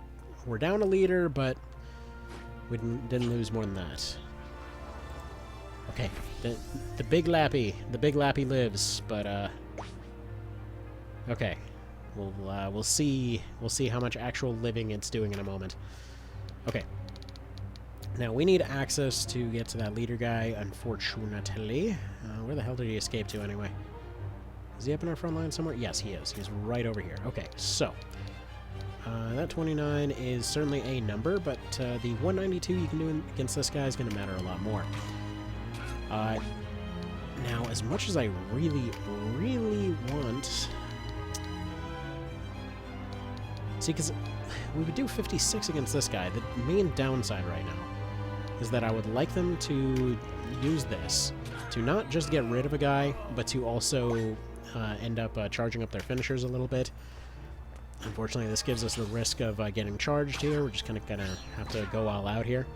we're down a leader, but we didn't lose more than that. Okay, the big Lappy lives, but okay, we'll see how much actual living it's doing in a moment. Okay, now we need access to get to that leader guy. Unfortunately, where the hell did he escape to anyway? Is he up in our front line somewhere? Yes, he is. He's right over here. Okay, so that 29 is certainly a number, but the 192 you can do against this guy is going to matter a lot more. Now, as much as I really, really want... See, because we would do 56 against this guy. The main downside right now is that I would like them to use this to not just get rid of a guy, but to also end up charging up their finishers a little bit. Unfortunately, this gives us the risk of getting charged here. We're just kind of gonna have to go all out here.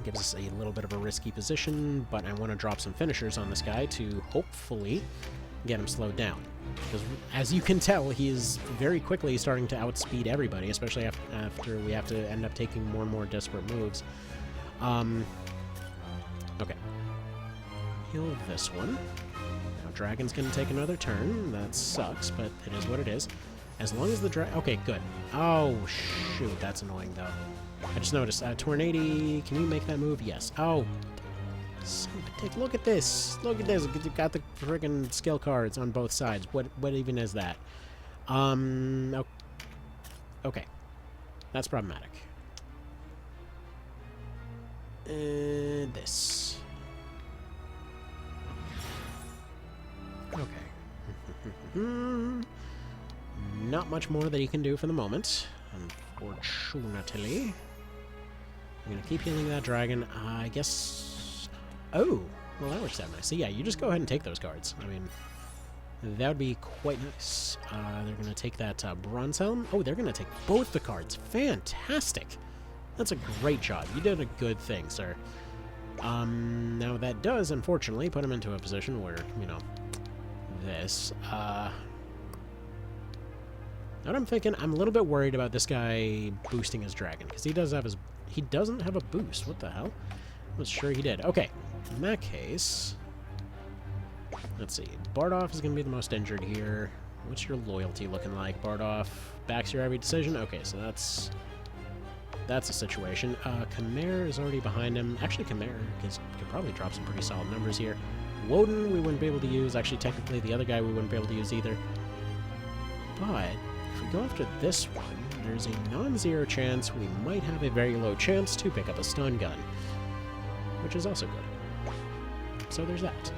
Gives us a little bit of a risky position, but I want to drop some finishers on this guy to hopefully get him slowed down. Because as you can tell, he is very quickly starting to outspeed everybody, especially after we have to end up taking more and more desperate moves. Okay. Heal this one. Now Dragon's going to take another turn. That sucks, but it is what it is. As long as the dragon... Okay, good. Oh, shoot. That's annoying, though. I just noticed. Tornado, can you make that move? Yes. Oh. Son of a dick. Look at this. Look at this. You've got the friggin' skill cards on both sides. What even is that? Okay. That's problematic. This. Okay. Not much more that he can do for the moment, unfortunately. I'm going to keep healing that dragon. I guess... Oh! Well, that works out nice. So yeah, you just go ahead and take those cards. I mean, that would be quite nice. They're going to take that bronze helm. Oh, they're going to take both the cards. Fantastic! That's a great job. You did a good thing, sir. Now that does, unfortunately, put him into a position where, you know, this... Now I'm thinking, I'm a little bit worried about this guy boosting his dragon, because he doesn't have a boost. What the hell? I was sure he did. Okay, in that case, let's see. Bardoff is going to be the most injured here. What's your loyalty looking like, Bardoff? Backs your every decision? Okay, so that's a situation. Khmer is already behind him. Actually, Khmer could probably drop some pretty solid numbers here. Woden we wouldn't be able to use. Actually, technically, the other guy we wouldn't be able to use either. But if we go after this one, there's a non-zero chance we might have a very low chance to pick up a stun gun, which is also good. So there's that.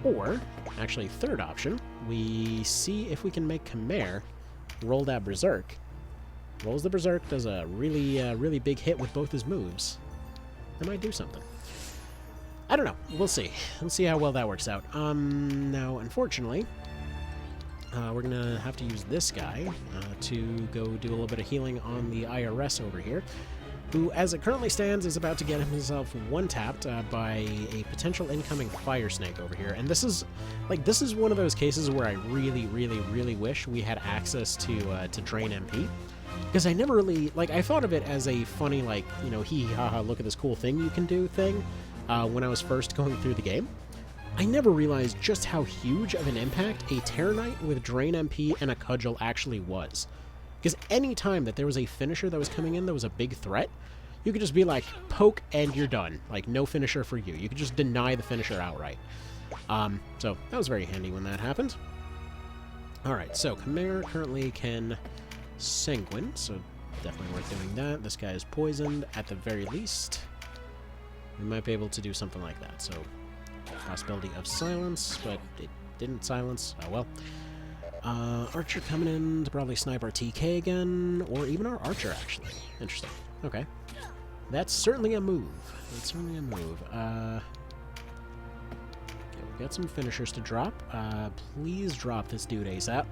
Or, actually, third option, we see if we can make Khmer roll that Berserk. Rolls the Berserk, does a really big hit with both his moves. That might do something. I don't know. We'll see. We'll see how well that works out. Now, unfortunately... we're going to have to use this guy to go do a little bit of healing on the IRS over here, who, as it currently stands, is about to get himself one-tapped by a potential incoming Fire Snake over here. And this is one of those cases where I really wish we had access to drain MP. Because I never really, I thought of it as a funny, you know, hee-hee-ha-ha, look at this cool thing you can do thing when I was first going through the game. I never realized just how huge of an impact a Terror Knight with Drain MP and a Cudgel actually was. Because any time that there was a finisher that was coming in that was a big threat, you could just be like, poke and you're done. Like, no finisher for you. You could just deny the finisher outright. So that was very handy when that happened. Alright, so Khmer currently can Sanguine, so definitely worth doing that. This guy is poisoned at the very least. We might be able to do something like that, so... Possibility of silence, but it didn't silence. Oh well. Archer coming in to probably snipe our TK again, or even our Archer, actually. Interesting. Okay. That's certainly a move. That's certainly a move. Okay, we've got some finishers to drop. Please drop this dude ASAP.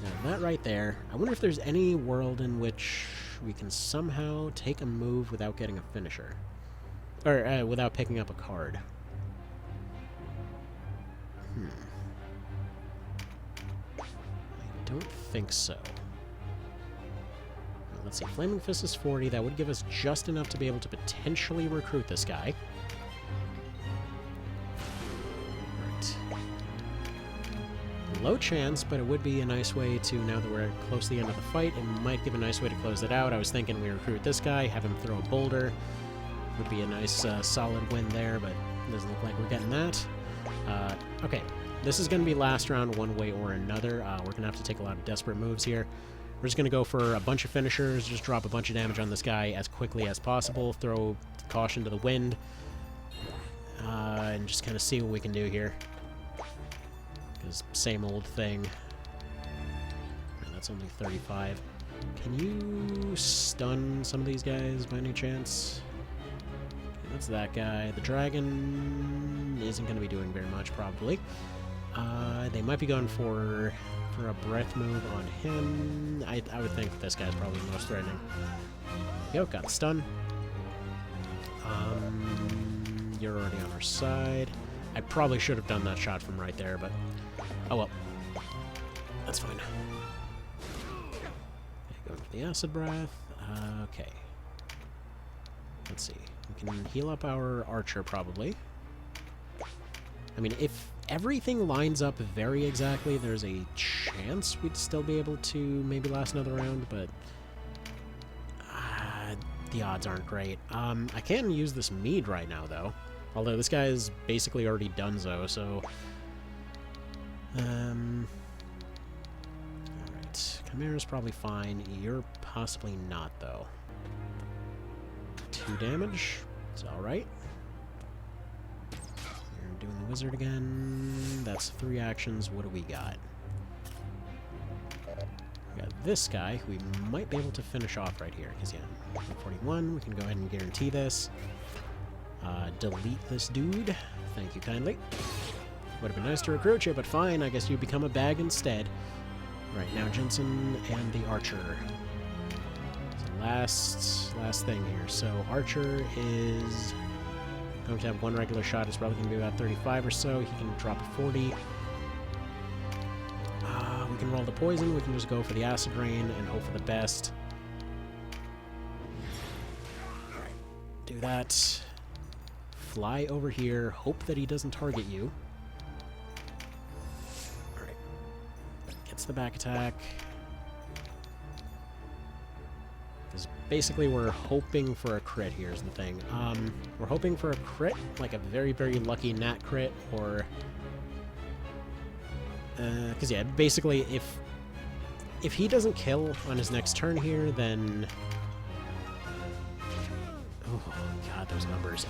Now that right there, I wonder if there's any world in which we can somehow take a move without getting a finisher. Or, without picking up a card. don't think so. Let's see, Flaming Fist is 40. That would give us just enough to be able to potentially recruit this guy. Right. Low chance, but it would be a nice way to, now that we're close to the end of the fight, it might give a nice way to close it out. I was thinking we recruit this guy, have him throw a boulder. Would be a nice solid win there, but it doesn't look like we're getting that. Okay, this is going to be last round one way or another. We're going to have to take a lot of desperate moves here. We're just going to go for a bunch of finishers, just drop a bunch of damage on this guy as quickly as possible, throw caution to the wind, and just kind of see what we can do here. Because same old thing. That's only 35. Can you stun some of these guys by any chance? Okay, that's that guy. The dragon isn't going to be doing very much, probably. They might be going for a breath move on him. I would think this guy's probably the most threatening. Yo, got stun. You're already on our side. I probably should have done that shot from right there, but oh well. That's fine. Okay, going for the acid breath. Okay. Let's see. We can heal up our archer, probably. I mean, if everything lines up very exactly, there's a chance we'd still be able to maybe last another round, but the odds aren't great. I can use this mead right now, though. Although this guy is basically already donezo, so... Alright. Chimera's probably fine. You're possibly not, though. 2 damage. It's alright. Doing the wizard again. That's 3 actions. What do we got? We got this guy who we might be able to finish off right here. Because, yeah, 41. We can go ahead and guarantee this. Delete this dude. Thank you kindly. Would have been nice to recruit you, but fine. I guess you become a bag instead. Right, now Jensen and the archer. So last thing here. So archer is... going to have 1 regular shot. It's probably going to be about 35 or so. He can drop a 40. We can roll the poison. We can just go for the acid rain and hope for the best. Alright. Do that. Fly over here. Hope that he doesn't target you. Alright. Gets the back attack. Because basically we're hoping for a crit, here's the thing. We're hoping for a crit, like a very, very lucky nat crit, or... because, yeah, basically, if he doesn't kill on his next turn here, then... Oh, God, those numbers.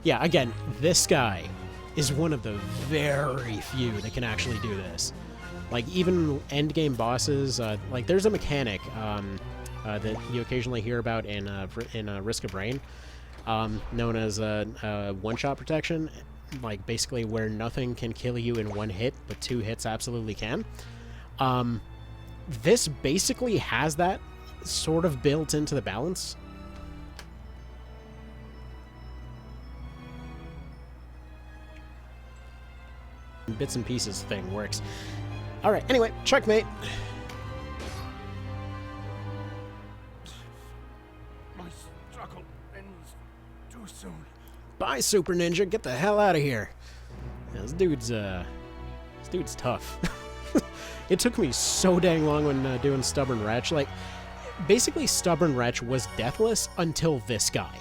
Yeah, again, this guy is one of the very few that can actually do this. Like, even endgame bosses, like, there's a mechanic that you occasionally hear about in Risk of Rain, known as one-shot protection, like, basically where nothing can kill you in 1 hit, but 2 hits absolutely can. This basically has that sort of built into the balance. Bits and pieces thing works. Alright, anyway, checkmate. My struggle ends too soon. Bye, Super Ninja. Get the hell out of here. Yeah, this dude's tough. It took me so dang long when doing Stubborn Wretch. Like, basically, Stubborn Wretch was deathless until this guy.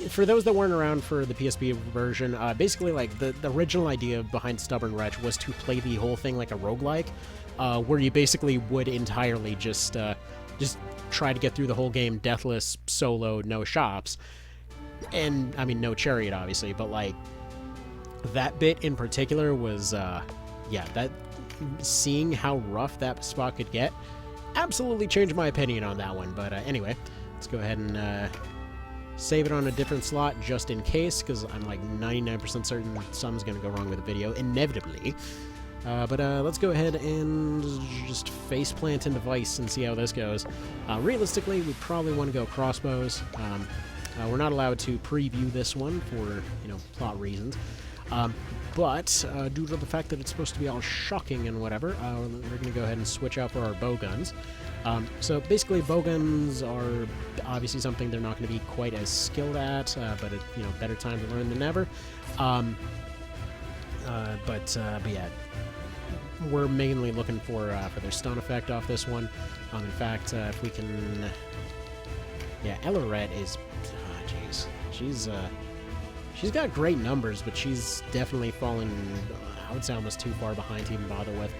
For those that weren't around for the PSP version, basically, like, the original idea behind Stubborn Wretch was to play the whole thing like a roguelike, where you basically would entirely just try to get through the whole game deathless, solo, no shops. And, I mean, no chariot, obviously, but, like, that bit in particular was, yeah, that, seeing how rough that spot could get, absolutely changed my opinion on that one. But, anyway, let's go ahead and, save it on a different slot just in case, because I'm like 99% certain something's going to go wrong with the video, inevitably. But let's go ahead and just faceplant into Vyce and see how this goes. Realistically, we probably want to go crossbows. We're not allowed to preview this one for, you know, plot reasons. But due to the fact that it's supposed to be all shocking and whatever, we're going to go ahead and switch out for our bow guns. So basically, bow guns are obviously something they're not going to be quite as skilled at, but better time to learn than ever. But yeah, we're mainly looking for their stun effect off this one. In fact, if we can, yeah, Elorette is, jeez, she's got great numbers, but she's definitely fallen, I would say, almost too far behind to even bother with.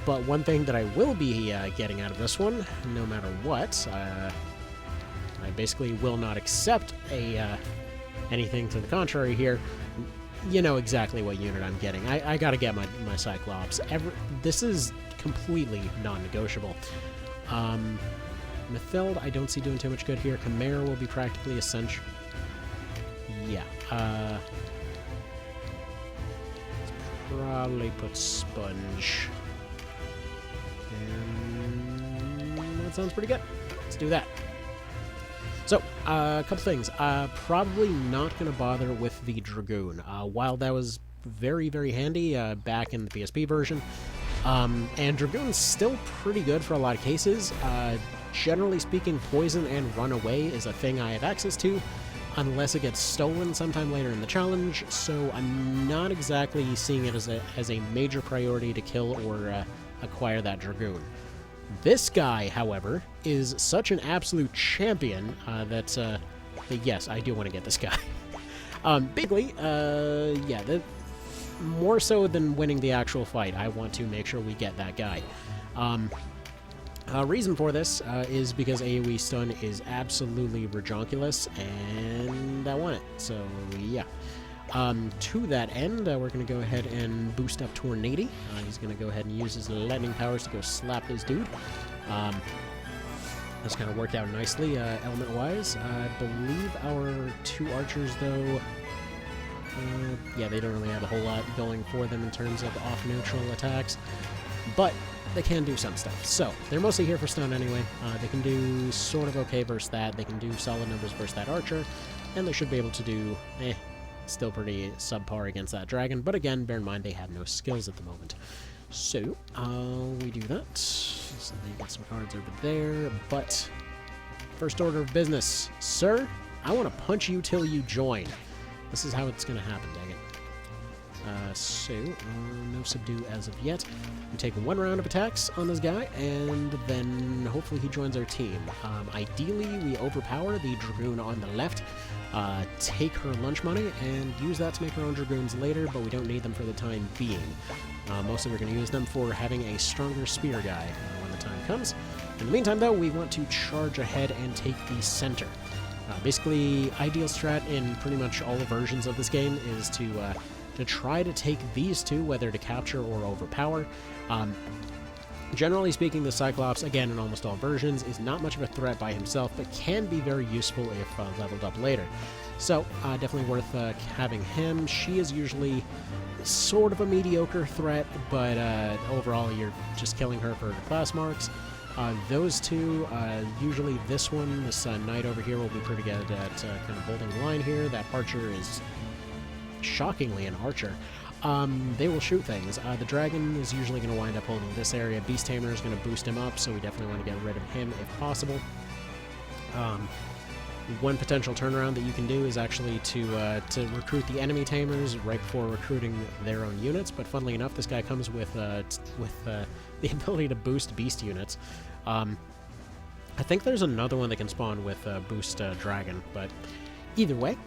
But one thing that I will be getting out of this one, no matter what, I basically will not accept anything to the contrary here. You know exactly what unit I'm getting. I gotta get my Cyclops. This is completely non-negotiable. Mathilde, I don't see doing too much good here. Chimera will be practically essential. Yeah. Probably put Sponge. And that sounds pretty good. Let's do that. So, a couple things. Probably not going to bother with the Dragoon. While that was very, very handy back in the PSP version, and Dragoon's still pretty good for a lot of cases. Generally speaking, poison and runaway is a thing I have access to, unless it gets stolen sometime later in the challenge, so I'm not exactly seeing it as a major priority to kill or acquire that Dragoon. This guy, however, is such an absolute champion that yes, I do want to get this guy. Basically, yeah, more so than winning the actual fight, I want to make sure we get that guy. Reason for this is because AoE stun is absolutely redonkulous, and I want it. So, yeah. To that end, we're going to go ahead and boost up Tornado. He's going to go ahead and use his lightning powers to go slap this dude. That's kind of worked out nicely, element-wise. I believe our two archers, though, yeah, they don't really have a whole lot going for them in terms of off-neutral attacks, but they can do some stuff. So, they're mostly here for stun anyway. They can do sort of okay versus that. They can do solid numbers versus that archer, and they should be able to do, still pretty subpar against that dragon. But again, bear in mind they have no skills at the moment. So, we do that. So they get some cards over there, but first order of business. Sir, I want to punch you till you join. This is how it's going to happen, dang it. No subdue as of yet. We take one round of attacks on this guy, and then hopefully he joins our team. Ideally, we overpower the Dragoon on the left, take her lunch money, and use that to make our own Dragoons later, but we don't need them for the time being. Mostly we're going to use them for having a stronger spear guy when the time comes. In the meantime, though, we want to charge ahead and take the center. Basically, ideal strat in pretty much all the versions of this game is to try to take these two, whether to capture or overpower. Generally speaking, the Cyclops, again in almost all versions, is not much of a threat by himself, but can be very useful if leveled up later. So, definitely worth having him. She is usually sort of a mediocre threat, but overall you're just killing her for class marks. Those two, usually this one, this knight over here will be pretty good at kind of holding the line here. That archer is shockingly an archer. They will shoot things. The dragon is usually going to wind up holding this area. Beast Tamer is going to boost him up, so we definitely want to get rid of him if possible. One potential turnaround that you can do is actually to recruit the enemy tamers right before recruiting their own units, but funnily enough, this guy comes with the ability to boost beast units. I think there's another one that can spawn with boost dragon, but either way,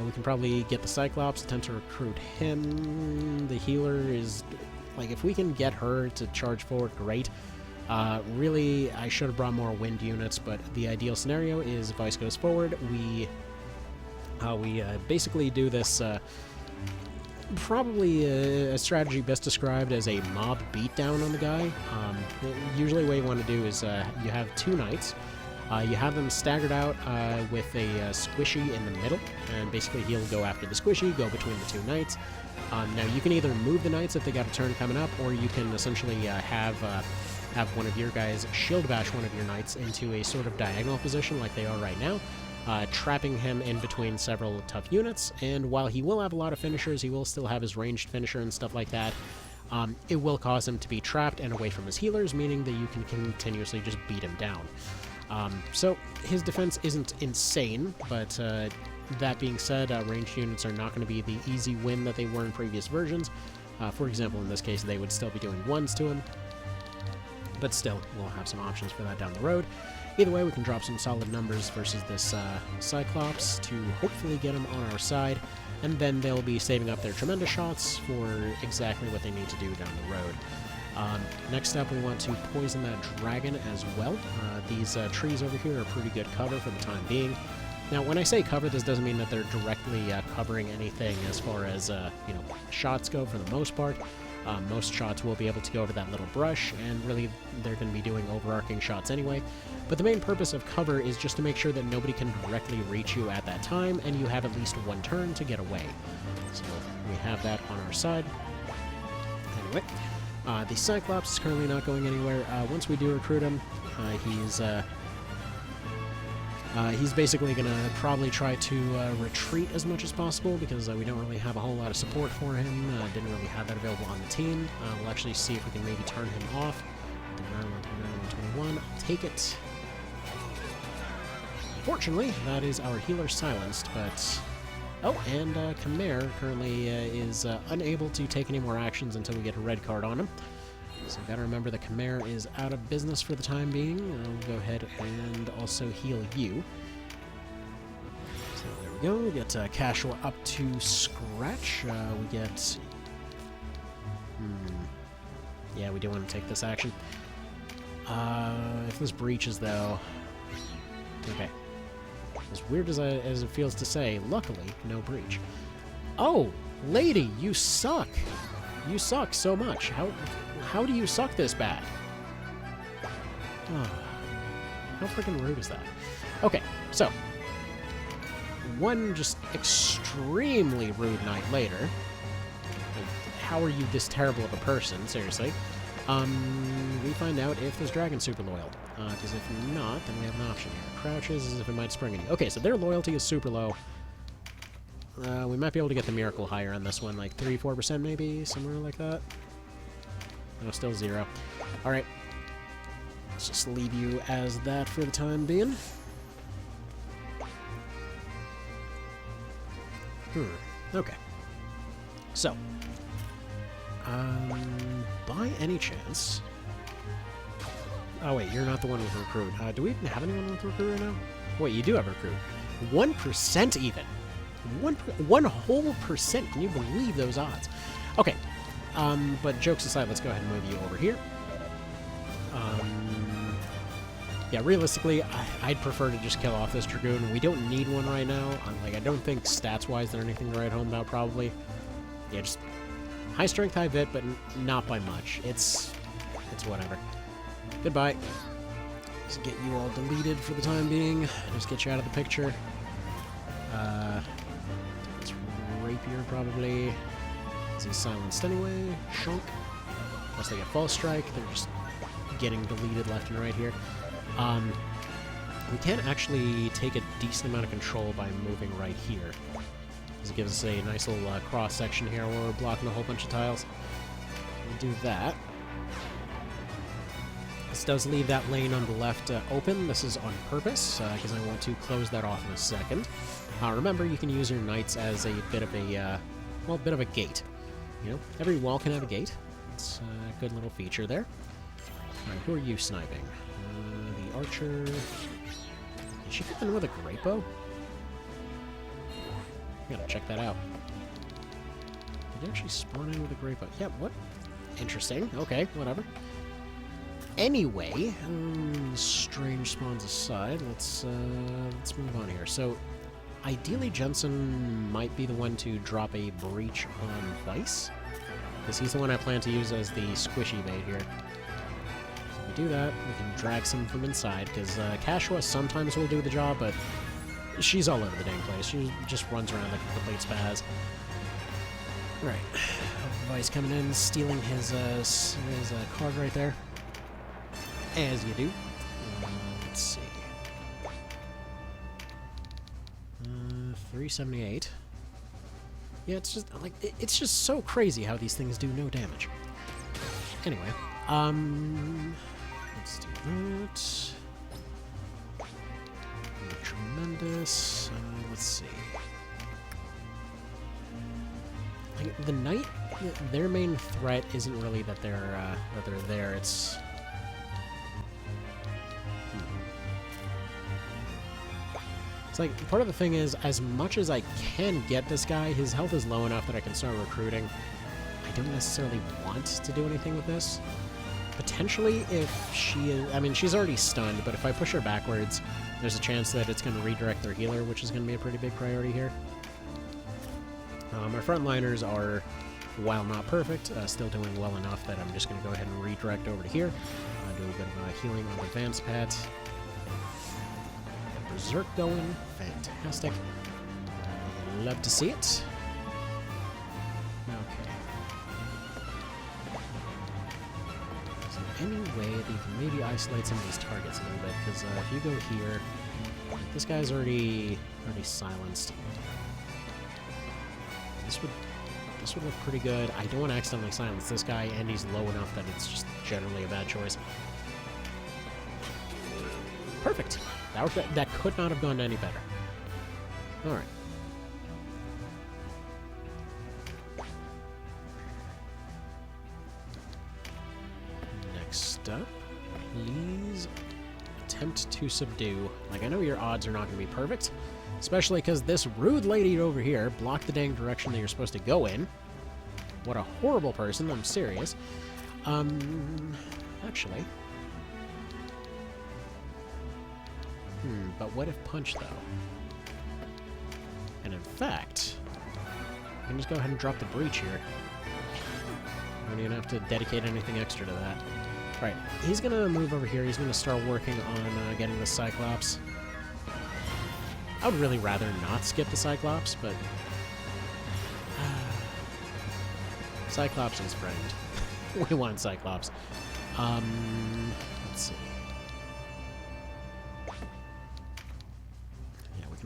we can probably get the Cyclops, attempt to recruit him. The healer is, like, if we can get her to charge forward, great. Really, I should have brought more wind units, but the ideal scenario is Vyce goes forward. We basically do this, probably a strategy best described as a mob beatdown on the guy. Usually what you want to do is you have two knights. You have them staggered out with a squishy in the middle, and basically he'll go after the squishy, go between the two knights. Now, you can either move the knights if they got a turn coming up, or you can essentially have one of your guys shield bash one of your knights into a sort of diagonal position like they are right now. trapping him in between several tough units. And while he will have a lot of finishers, he will still have his ranged finisher and stuff like that. It will cause him to be trapped and away from his healers, meaning that you can continuously just beat him down. So his defense isn't insane, but that being said, ranged units are not going to be the easy win that they were in previous versions. For example, in this case, they would still be doing ones to him, but still, we'll have some options for that down the road. Either way, we can drop some solid numbers versus this Cyclops to hopefully get him on our side, and then they'll be saving up their tremendous shots for exactly what they need to do down the road. Next up, we want to poison that dragon as well. These trees over here are pretty good cover for the time being. Now, when I say cover, this doesn't mean that they're directly covering anything as far as shots go for the most part. Most shots will be able to go over that little brush, and really they're going to be doing overarching shots anyway. But the main purpose of cover is just to make sure that nobody can directly reach you at that time, and you have at least one turn to get away. So we have that on our side. Anyway, the Cyclops is currently not going anywhere. Once we do recruit him, he's basically going to probably try to retreat as much as possible, because we don't really have a whole lot of support for him. Didn't really have that available on the team. We'll actually see if we can maybe turn him off. 121, I'll take it. Fortunately, that is our healer silenced, but... Oh, and Khmer currently is unable to take any more actions until we get a red card on him. So gotta remember the Khmer is out of business for the time being. I'll go ahead and also heal you. So there we go. We get Cashua up to scratch. We get... Yeah, we do want to take this action. If this breaches, though... Okay. As weird as it feels to say, luckily, no breach. Oh! Lady, you suck! You suck so much. How do you suck this bad? Oh, how freaking rude is that? Okay, so... One just extremely rude night later. Like, how are you this terrible of a person? Seriously. We find out if this dragon's super loyal. Because if not, then we have an option here. Crouches as if it might spring on you. Okay, so their loyalty is super low. We might be able to get the miracle higher on this one, like 3-4% maybe, somewhere like that. No, still 0. Alright. Let's just leave you as that for the time being. Okay. So. By any chance... Oh wait, you're not the one with recruit. Do we even have anyone with recruit right now? Wait, you do have recruit. 1% even! One whole percent. Can you believe those odds? Okay. But jokes aside, let's go ahead and move you over here. Yeah, realistically, I'd prefer to just kill off this Dragoon. We don't need one right now. I don't think stats-wise there's anything to write home about, probably. Yeah, just high strength, high vit, but not by much. It's whatever. Goodbye. Just get you all deleted for the time being. Just get you out of the picture. It's Rapier, probably. Is he silenced anyway? Shunk. Unless they get false strike, they're just getting deleted left and right here. We can actually take a decent amount of control by moving right here. This gives us a nice little cross-section here where we're blocking a whole bunch of tiles. We'll do that. This does leave that lane on the left open. This is on purpose, because I want to close that off in a second. Remember, you can use your knights as a bit of a, bit of a gate. You know, every wall can have a gate. It's a good little feature there. Alright, who are you sniping? The archer... Is she coming with a great bow? I gotta check that out. Did you actually spawn in with a great bow? Yeah, what? Interesting. Okay, whatever. Anyway, strange spawns aside, let's move on here. So, ideally Jensen might be the one to drop a breach on Vyce, because he's the one I plan to use as the squishy bait here. So we do that, we can drag some from inside, because Cashua sometimes will do the job, but she's all over the dang place. She just runs around like a complete spaz. Right, Vyce coming in, stealing his card right there. As you do. Let's see. 378. Yeah, it's just, like, it's just so crazy how these things do no damage. Anyway, let's do that. Tremendous. Let's see. Like, the knight, their main threat isn't really that they're there. It's like, part of the thing is, as much as I can get this guy, his health is low enough that I can start recruiting. I don't necessarily want to do anything with this. Potentially, if she is... I mean, she's already stunned, but if I push her backwards, there's a chance that it's going to redirect their healer, which is going to be a pretty big priority here. Our frontliners are, while not perfect, still doing well enough that I'm just going to go ahead and redirect over to here. Do a bit of healing on the Advanced Pet. Berserk going. Fantastic. Love to see it. Okay. Is there any way that you can maybe isolate some of these targets a little bit? Because if you go here, this guy's already silenced. This would look pretty good. I don't want to accidentally silence this guy, and he's low enough that it's just generally a bad choice. Perfect. That could not have gone any better. Alright. Next up, please attempt to subdue. Like, I know your odds are not going to be perfect, especially because this rude lady over here blocked the dang direction that you're supposed to go in. What a horrible person, I'm serious. Actually... but what if punch, though? And in fact, I can just go ahead and drop the breach here. I don't even have to dedicate anything extra to that. Alright, he's going to move over here. He's going to start working on getting the Cyclops. I would really rather not skip the Cyclops, but... Cyclops is friend. We want Cyclops. Let's see.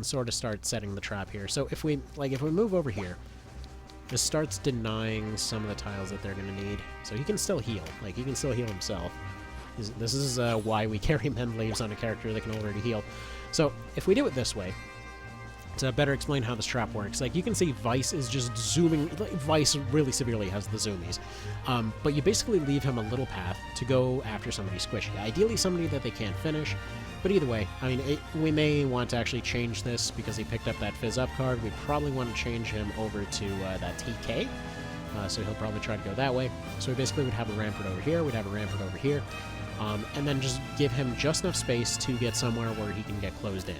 Sort of start setting the trap here. So if we move over here, this starts denying some of the tiles that they're going to need. So he can still heal. Like, he can still heal himself. This is why we carry Mend Leaves on a character that can already heal. So if we do it this way, to better explain how this trap works, like, you can see Vyce is just zooming. Like, Vyce really severely has the zoomies. But you basically leave him a little path to go after somebody squishy. Ideally somebody that they can't finish. But either way, I mean, we may want to actually change this because he picked up that Fizz Up card. We probably want to change him over to that TK. So he'll probably try to go that way. So we basically would have a Rampart over here, we'd have a Rampart over here, and then just give him just enough space to get somewhere where he can get closed in.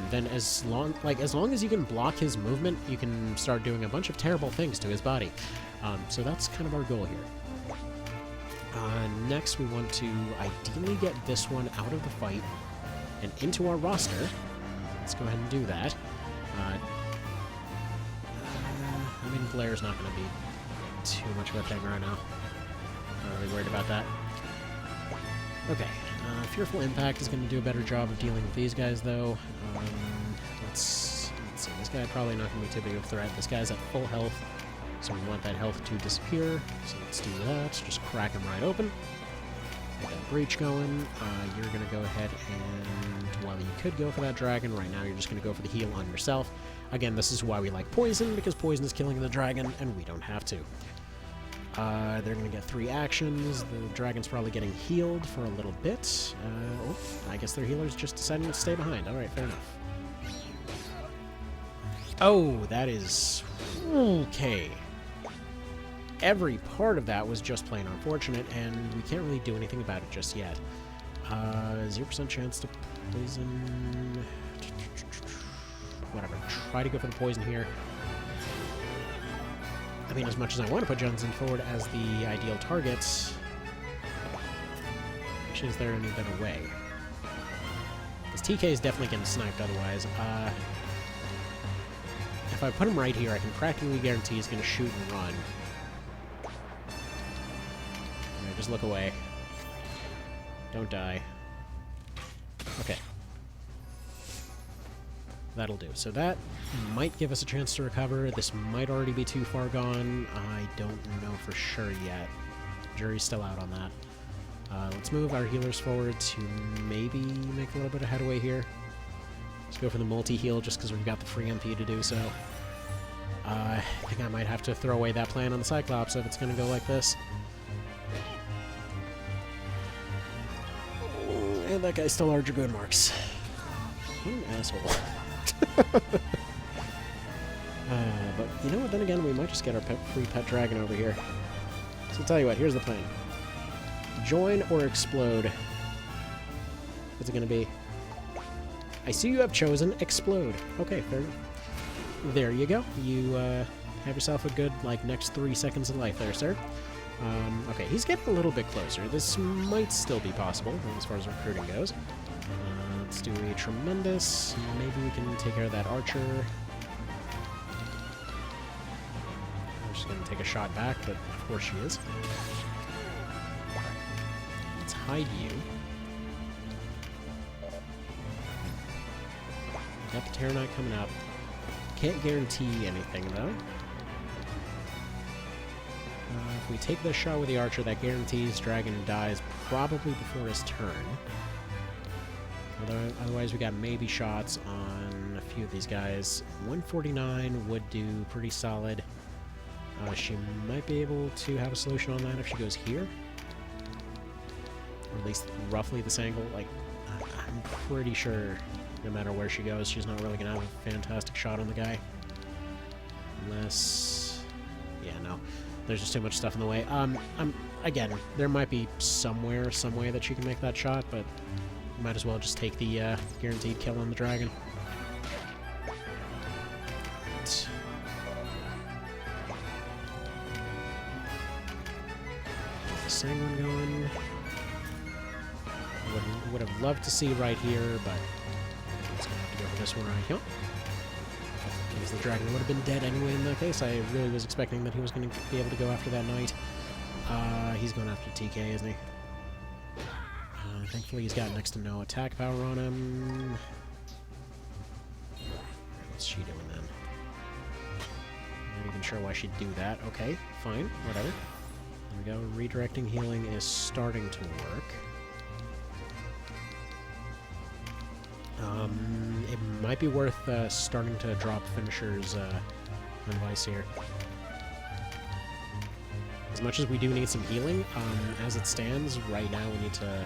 Then as long as you can block his movement, you can start doing a bunch of terrible things to his body. So that's kind of our goal here. Next, we want to ideally get this one out of the fight and into our roster. Let's go ahead and do that. I mean, Blair's not going to be too much of a thing right now. Not really worried about that. Okay, Fearful Impact is going to do a better job of dealing with these guys, though. Let's see. This guy probably not going to be too big of a threat. This guy's at full health. So we want that health to disappear. So let's do that. Just crack him right open. Get that breach going. You're going to go ahead and, while you could go for that dragon, right now you're just going to go for the heal on yourself. Again, this is why we like poison, because poison is killing the dragon, and we don't have to. They're going to get 3 actions. The dragon's probably getting healed for a little bit. I guess their healer's just deciding to stay behind. Alright, fair enough. Oh, that is... okay. Every part of that was just plain unfortunate, and we can't really do anything about it just yet. 0% chance to poison... Whatever, try to go for the poison here. I mean, as much as I want to put Johnson forward as the ideal targets, actually, is there any better way? Because TK is definitely getting sniped otherwise. If I put him right here, I can practically guarantee he's going to shoot and run. Alright, just look away. Don't die. Okay. That'll do. So that might give us a chance to recover. This might already be too far gone. I don't know for sure yet. Jury's still out on that. Let's move our healers forward to maybe make a little bit of headway here. Let's go for the multi-heal just because we've got the free MP to do so. I think I might have to throw away that plan on the Cyclops if it's going to go like this. And that guy's still our Dragoon marks. What an asshole. But you know what, then again, we might just get our free pet dragon over here. So I'll tell you what, here's the plan. Join or explode. What's it going to be? I see you have chosen explode. Okay, fair enough. There you go. You have yourself a good, like, next 3 seconds of life there, sir. Okay, he's getting a little bit closer. This might still be possible as far as recruiting goes. Let's do a tremendous. Maybe we can take care of that archer. I'm just going to take a shot back, but of course she is. Let's hide you. Got the Terror Knight coming up. Can't guarantee anything, though. If we take this shot with the archer, that guarantees Dragon dies probably before his turn. Otherwise, we got maybe shots on a few of these guys. 149 would do pretty solid. She might be able to have a solution on that if she goes here. Or at least roughly this angle. Like, I'm pretty sure no matter where she goes, she's not really going to have a fantastic shot on the guy. Unless... yeah, no. There's just too much stuff in the way. Again, there might be some way that she can make that shot, but might as well just take the guaranteed kill on the dragon. Right. Get the Sanguine going. Would have loved to see right here, but it's going to have to go for this one right here. Because the dragon would have been dead anyway in that case. I really was expecting that he was going to be able to go after that knight. He's going after TK, isn't he? Thankfully he's got next to no attack power on him. What's she doing then? Not even sure why she'd do that. Okay, fine, whatever. There we go. Redirecting healing is starting to work. It might be worth starting to drop finishers on Vyce here. As much as we do need some healing, as it stands right now, we need to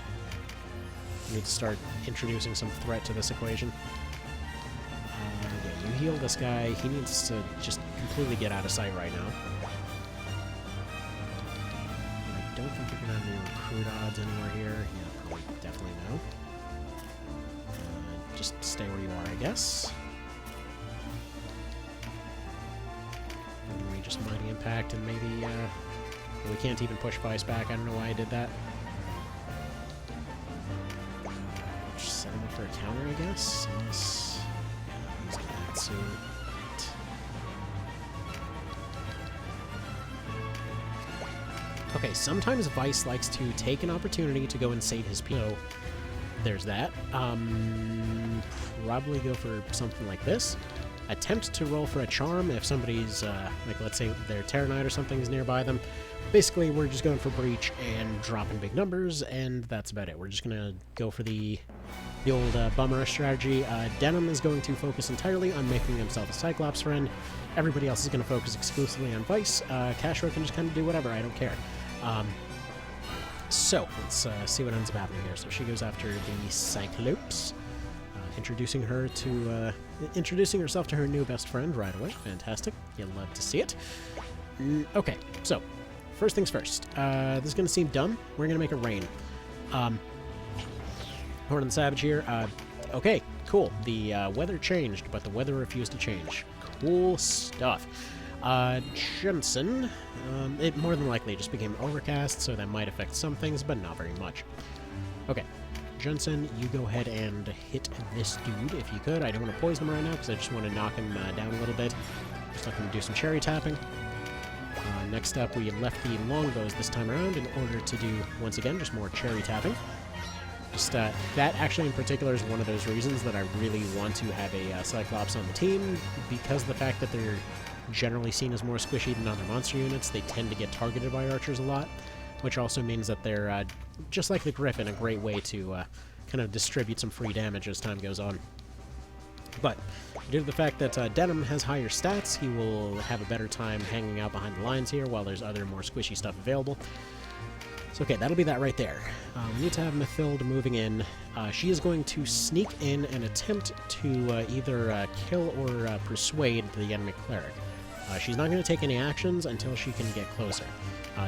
start introducing some threat to this equation. Yeah, you heal this guy. He needs to just completely get out of sight right now. I don't think you're gonna have any recruit odds anywhere here. Yeah, probably definitely no. Just stay where you are, I guess. And we just Mighty Impact and maybe, we can't even push Vyce back. I don't know why I did that. Just set him up for a counter, I guess. Unless, yeah, he's gonna act soon. Okay, sometimes Vyce likes to take an opportunity to go and save his PO. There's that. Probably go for something like this. Attempt to roll for a charm if somebody's, like, let's say their Terror Knight or something is nearby them. Basically, we're just going for breach and dropping big numbers, and that's about it. We're just going to go for the old bummer strategy. Denim is going to focus entirely on making himself a Cyclops friend. Everybody else is going to focus exclusively on Vyce. Cashro can just kind of do whatever. I don't care. So, let's see what ends up happening here. So she goes after the Cyclops, introducing herself to her new best friend right away. Fantastic. You'll love to see it. Okay, so, first things first. This is going to seem dumb. We're going to make it rain. Horn of the Savage here. Okay, cool. The weather changed, but the weather refused to change. Cool stuff. Jensen, it more than likely just became overcast, so that might affect some things, but not very much. Okay, Jensen, you go ahead and hit this dude if you could. I don't want to poison him right now because I just want to knock him down a little bit. Just let him do some cherry tapping. Next up, we left the longbows this time around in order to do, once again, just more cherry tapping. Just that actually in particular is one of those reasons that I really want to have a Cyclops on the team, because of the fact that they're generally seen as more squishy than other monster units. They tend to get targeted by archers a lot, which also means that they're, just like the Griffin, a great way to kind of distribute some free damage as time goes on. But due to the fact that Denim has higher stats, he will have a better time hanging out behind the lines here while there's other more squishy stuff available. So okay, that'll be that right there. We need to have Mathilde moving in. She is going to sneak in and attempt to either kill or persuade the enemy cleric. She's not going to take any actions until she can get closer.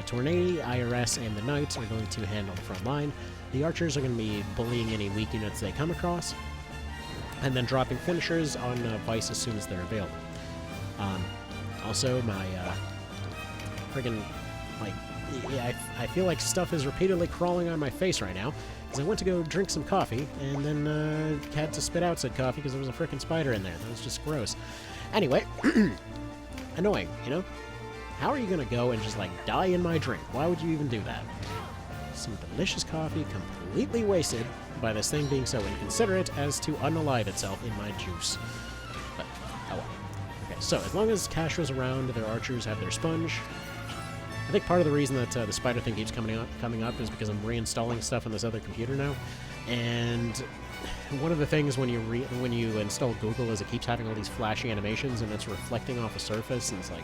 Tornado, IRS, and the Knights are going to handle the front line. The Archers are going to be bullying any weak units they come across, and then dropping finishers on Vyce as soon as they're available. Also, my friggin' like, yeah, I feel like stuff is repeatedly crawling on my face right now, because I went to go drink some coffee, and then had to spit out said coffee because there was a frickin' spider in there. That was just gross. Anyway, annoying, you know? How are you gonna go and just, like, die in my drink? Why would you even do that? Some delicious coffee completely wasted by this thing being so inconsiderate as to unalive itself in my juice. But, oh well. Okay, so as long as Castro's around, their archers have their sponge. I think part of the reason that the spider thing keeps coming up is because I'm reinstalling stuff on this other computer now. And one of the things when you install Google is it keeps having all these flashy animations and it's reflecting off a surface, and it's like,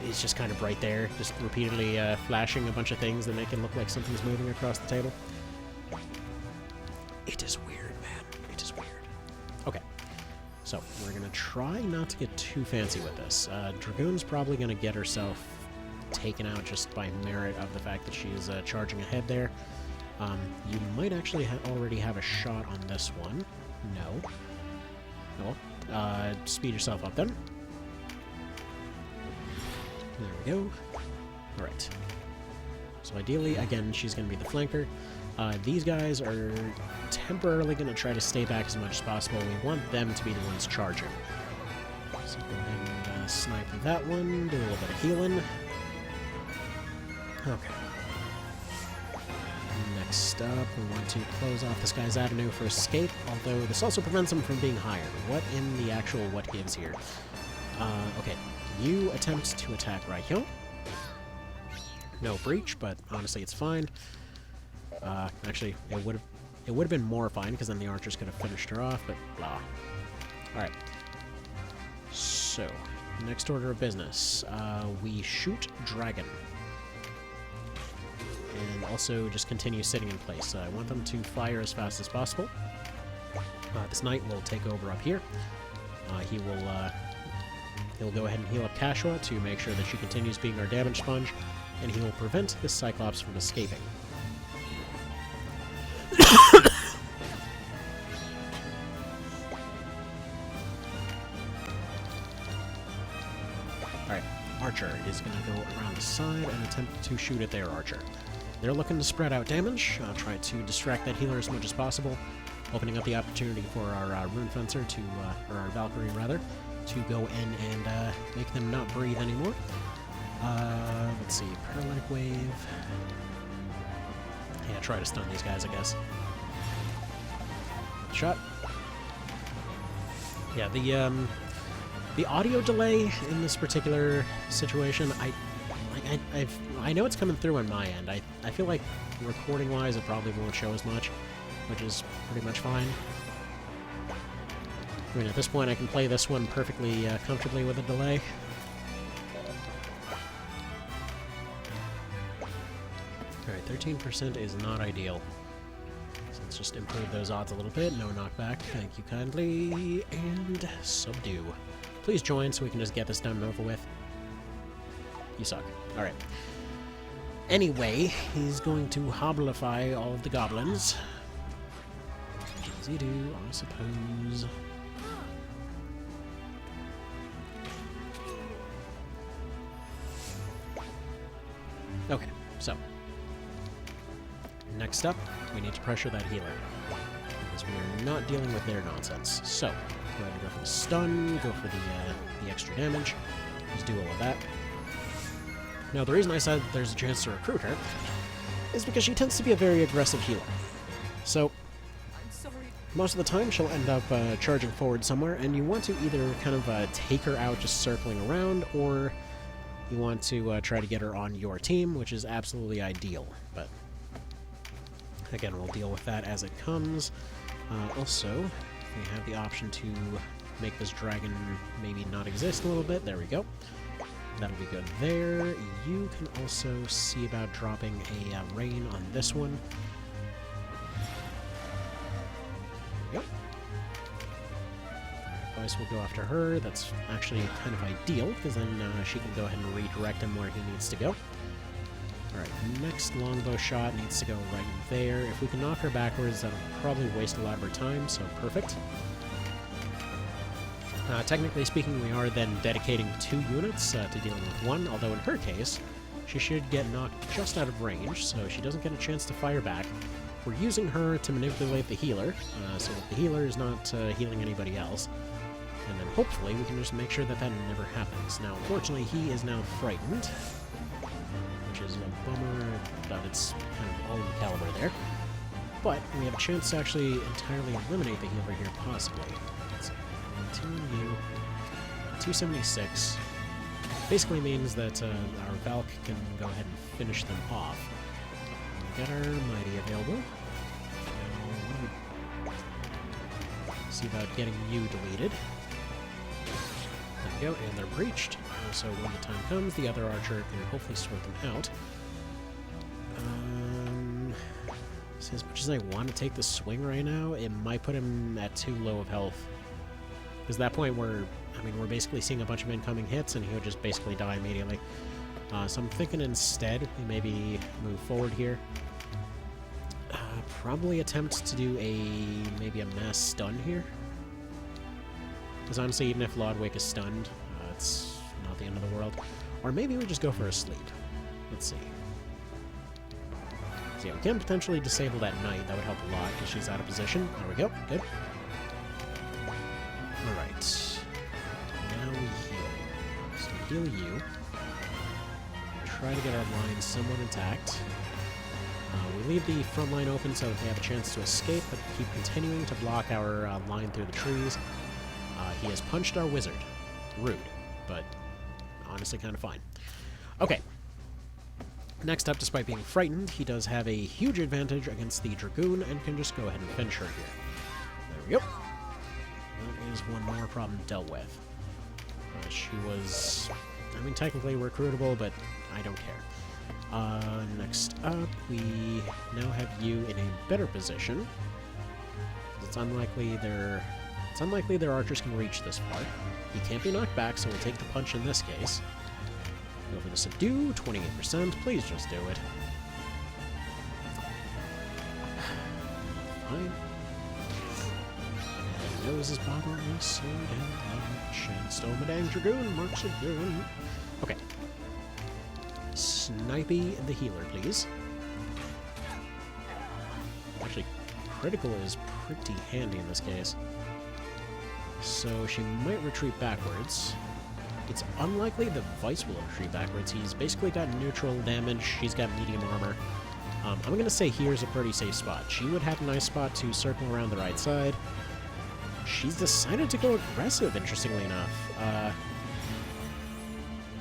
it's just kind of right there, just repeatedly flashing a bunch of things that make it look like something's moving across the table. It is weird, man. It is weird. Okay, so we're going to try not to get too fancy with this. Dragoon's probably going to get herself taken out just by merit of the fact that she is charging ahead there. You might actually already have a shot on this one. No. Well, speed yourself up then. There we go. Alright. So ideally, again, she's going to be the flanker. These guys are temporarily going to try to stay back as much as possible. We want them to be the ones charging. So go ahead and snipe that one, do a little bit of healing. Okay. Next up, we want to close off this guy's avenue for escape, although this also prevents him from being hired. What in the actual what gives here? Okay. You attempt to attack right here. No breach, but honestly it's fine. Actually, it would have been more fine, because then the archers could have finished her off, but blah. Alright. So, next order of business. We shoot dragon. And also just continue sitting in place. I want them to fire as fast as possible. This knight will take over up here. He'll go ahead and heal up Kashua to make sure that she continues being our damage sponge, and he will prevent this Cyclops from escaping. Alright, Archer is going to go around the side and attempt to shoot at their Archer. They're looking to spread out damage. I'll try to distract that healer as much as possible, opening up the opportunity for our Rune Fencer to, or our Valkyrie rather, to go in and make them not breathe anymore. Let's see, Paralytic Wave. Yeah, try to stun these guys, I guess. Shot. Yeah, the audio delay in this particular situation, I know it's coming through on my end. I feel like recording-wise it probably won't show as much, which is pretty much fine. I mean, at this point, I can play this one perfectly comfortably with a delay. Alright, 13% is not ideal. So let's just improve those odds a little bit. No knockback, thank you kindly. And subdue. Please join so we can just get this done and over with. You suck. Alright. Anyway, he's going to hobblify all of the goblins. Easy do, I suppose. Okay, so next up, we need to pressure that healer, because we are not dealing with their nonsense. So, go ahead and go for the stun, go for the extra damage, just do all of that. Now, the reason I said there's a chance to recruit her is because she tends to be a very aggressive healer. So, I'm sorry. most of the time she'll end up charging forward somewhere, and you want to either kind of take her out just circling around, or you want to try to get her on your team, which is absolutely ideal. But again, we'll deal with that as it comes. Also, we have the option to make this dragon maybe not exist a little bit. There we go. That'll be good there. You can also see about dropping a rain on this one. There we go. Vyce will go after her. That's actually kind of ideal, because then she can go ahead and redirect him where he needs to go. Alright, next longbow shot needs to go right there. If we can knock her backwards, that'll probably waste a lot of her time, so perfect. Technically speaking, we are then dedicating 2 units to dealing with 1, although in her case, she should get knocked just out of range, so she doesn't get a chance to fire back. We're using her to manipulate the healer, so that the healer is not healing anybody else. And then hopefully we can just make sure that that never happens. Now, unfortunately, he is now frightened, which is a bummer, but it's kind of all in caliber there. But we have a chance to actually entirely eliminate the healer here, possibly. Let's see. 2 on you. 276. Basically means that our Valk can go ahead and finish them off. We've got our Mighty available. Now, see about getting you deleted. There we go, and they're breached. So when the time comes, the other archer can hopefully sort them out. So as much as I want to take the swing right now, it might put him at too low of health. Because at that point, we're basically seeing a bunch of incoming hits, and he would just basically die immediately. So I'm thinking instead, we maybe move forward here. Probably attempt to do maybe a mass stun here. Because honestly, even if Lodwick is stunned, it's not the end of the world. Or maybe we just go for a sleep. Let's see. So yeah, we can potentially disable that knight. That would help a lot because she's out of position. There we go. Good. Alright. Now we heal. So we heal you. Try to get our line somewhat intact. We leave the front line open so that they have a chance to escape, but keep continuing to block our line through the trees. He has punched our wizard. Rude, but honestly kind of fine. Okay. Next up, despite being frightened, he does have a huge advantage against the Dragoon and can just go ahead and finish her here. There we go. That is one more problem dealt with. She was, technically recruitable, but I don't care. Next up, we now have you in a better position. It's unlikely their archers can reach this far. He can't be knocked back, so we'll take the punch in this case. Go for the subdue, 28%. Please just do it. Fine. And nose is bothering me so damn much. And stole my dang Dragoon, marks again. Okay. Snipey the healer, please. Actually, critical is pretty handy in this case. So she might retreat backwards. It's unlikely that Vyce will retreat backwards. He's basically got neutral damage. She's got medium armor. I'm going to say here's a pretty safe spot. She would have a nice spot to circle around the right side. She's decided to go aggressive, interestingly enough.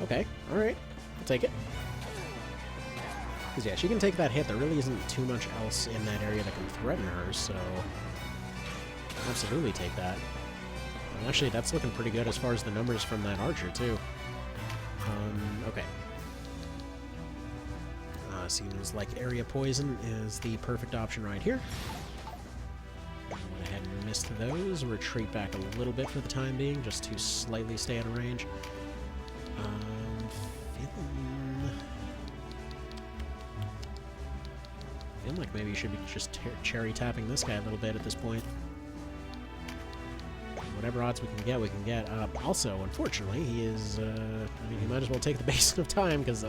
Okay, alright. I'll take it. Because, yeah, she can take that hit. There really isn't too much else in that area that can threaten her, so absolutely take that. And actually, that's looking pretty good as far as the numbers from that archer, too. Okay. Seems like area poison is the perfect option right here. Went ahead and missed those. Retreat back a little bit for the time being, just to slightly stay out of range. Feeling like maybe you should be just cherry tapping this guy a little bit at this point. Whatever odds we can get, we can get. Also, unfortunately, he is, he might as well take the basin of time, because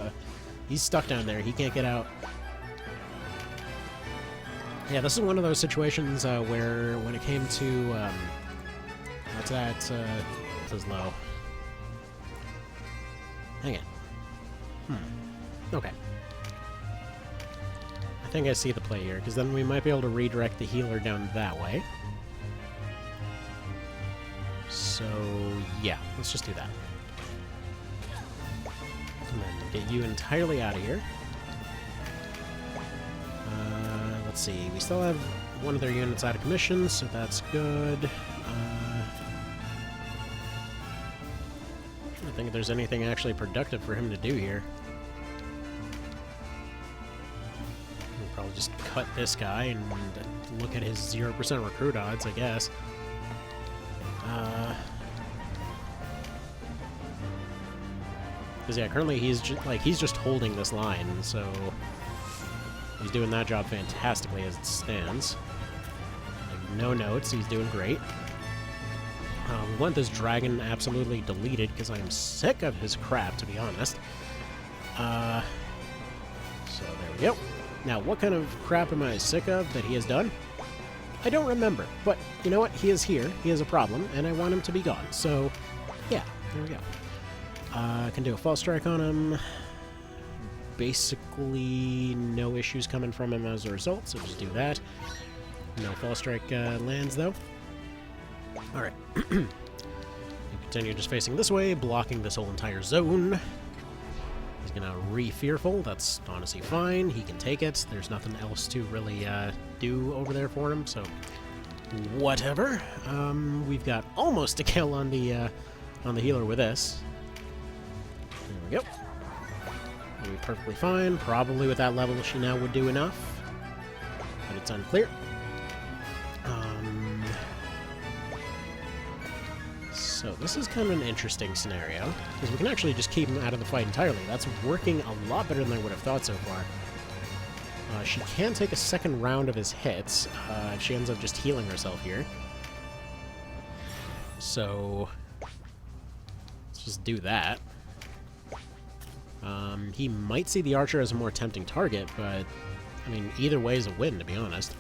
he's stuck down there. He can't get out. Yeah, this is one of those situations where, when it came to, what's that, this is low. Hang on. Okay. I think I see the play here, because then we might be able to redirect the healer down that way. So, yeah, let's just do that. And then get you entirely out of here. Let's see, we still have one of their units out of commission, so that's good. I don't think there's anything actually productive for him to do here. We'll probably just cut this guy and look at his 0% recruit odds, I guess. Because yeah, currently he's just holding this line, so he's doing that job fantastically as it stands. Like, no notes, he's doing great. We want this dragon absolutely deleted because I am sick of his crap, to be honest. So there we go. Now, what kind of crap am I sick of that he has done? I don't remember, but you know what? He is here. He has a problem, and I want him to be gone. So, yeah, there we go. Can do a false strike on him. Basically, no issues coming from him as a result, so just do that. No false strike lands, though. Alright. You continue just facing this way, blocking this whole entire zone. He's gonna re-fearful. That's honestly fine. He can take it. There's nothing else to really do over there for him, so whatever. We've got almost a kill on the healer with this. There we go. It'll be perfectly fine. Probably with that level she now would do enough. But it's unclear. So this is kind of an interesting scenario, because we can actually just keep him out of the fight entirely. That's working a lot better than I would have thought so far. She can take a second round of his hits if she ends up just healing herself here. So let's just do that. He might see the archer as a more tempting target, but I mean, either way is a win, to be honest.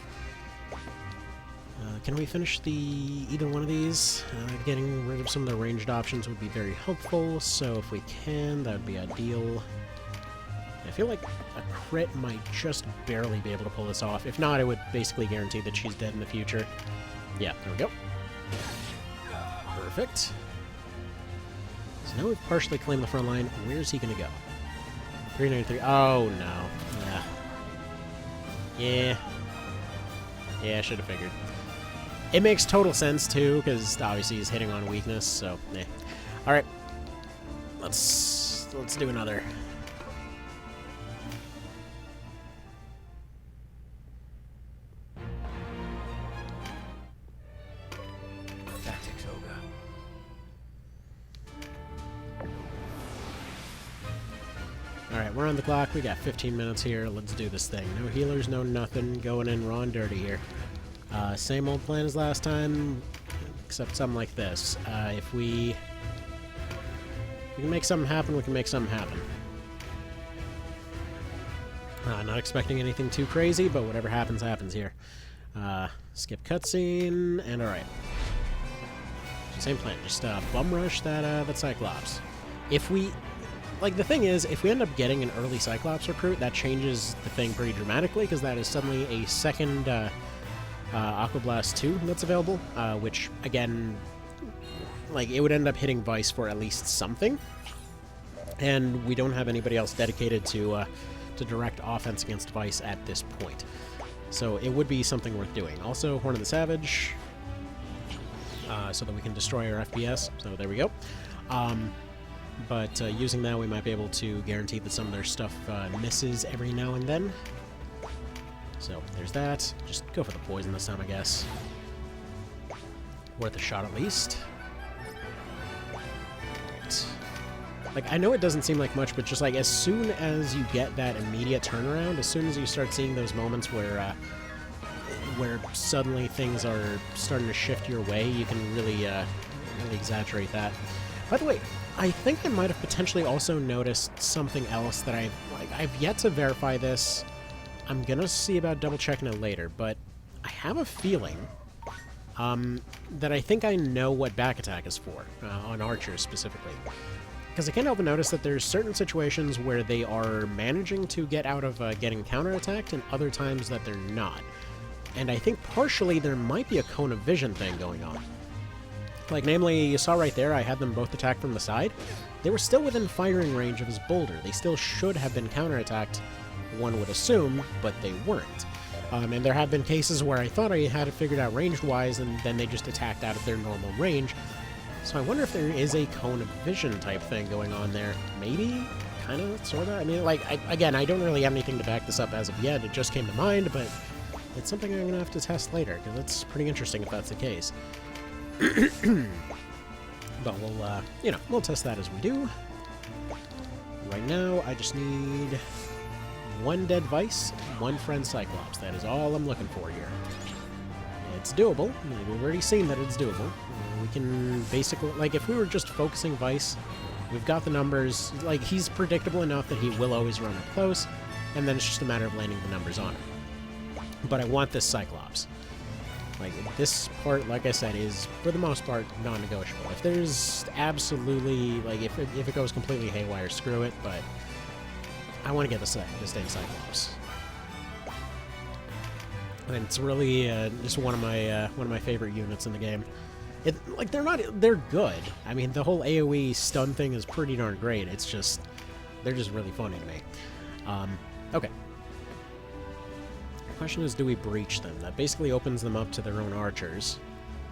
Can we finish either one of these? Getting rid of some of the ranged options would be very helpful, so if we can, that would be ideal. I feel like a crit might just barely be able to pull this off. If not, it would basically guarantee that she's dead in the future. Yeah, there we go. Perfect. So now we've partially claimed the front line. Where's he going to go? 393. Oh, no. Yeah. Yeah, I should have figured. It makes total sense, too, because obviously he's hitting on weakness, so, eh. Alright. Let's do another. Tactics, Ogre. Alright, we're on the clock. We got 15 minutes here. Let's do this thing. No healers, no nothing. Going in raw and dirty here. Same old plan as last time, except something like this. If we can make something happen, we can make something happen. Not expecting anything too crazy, but whatever happens, happens here. Skip cutscene, and alright. Same plan, just bum rush that Cyclops. If we... Like, the thing is, if we end up getting an early Cyclops recruit, that changes the thing pretty dramatically, because that is suddenly a second... Aquablast 2 that's available, which, again, like, it would end up hitting Vyce for at least something, and we don't have anybody else dedicated to direct offense against Vyce at this point. So it would be something worth doing. Also, Horn of the Savage, so that we can destroy our FPS, so there we go. But using that, we might be able to guarantee that some of their stuff misses every now and then. So, there's that. Just go for the poison this time, I guess. Worth a shot at least. Right. Like, I know it doesn't seem like much, but just like, as soon as you get that immediate turnaround, as soon as you start seeing those moments where suddenly things are starting to shift your way, you can really exaggerate that. By the way, I think I might have potentially also noticed something else that I've yet to verify this. I'm gonna see about double-checking it later, but I have a feeling that I think I know what back attack is for, on archers specifically. Because I can't help but notice that there's certain situations where they are managing to get out of getting counterattacked, and other times that they're not. And I think partially there might be a cone of vision thing going on. Like, namely, you saw right there, I had them both attack from the side. They were still within firing range of his boulder. They still should have been counterattacked, one would assume, but they weren't. And there have been cases where I thought I had it figured out ranged-wise, and then they just attacked out of their normal range. So I wonder if there is a cone of vision type thing going on there. Maybe? Kind of? Sort of? I mean, like, again, I don't really have anything to back this up as of yet. It just came to mind, but it's something I'm going to have to test later, because it's pretty interesting if that's the case. But we'll, you know, we'll test that as we do. Right now, I just need one dead Vyce, one friend Cyclops. That is all I'm looking for here. It's doable. We've already seen that it's doable. We can basically, like, if we were just focusing Vyce, we've got the numbers. Like, he's predictable enough that he will always run up close, and then it's just a matter of landing the numbers on him. But I want this Cyclops. Like, this part, like I said, is, for the most part, non-negotiable. If there's absolutely, like, if it goes completely haywire, screw it, but I want to get this dang Cyclops. And it's really just one of my favorite units in the game. Like, they're good. I mean, the whole AoE stun thing is pretty darn great. It's just, they're just really funny to me. Okay. The question is, do we breach them? That basically opens them up to their own archers,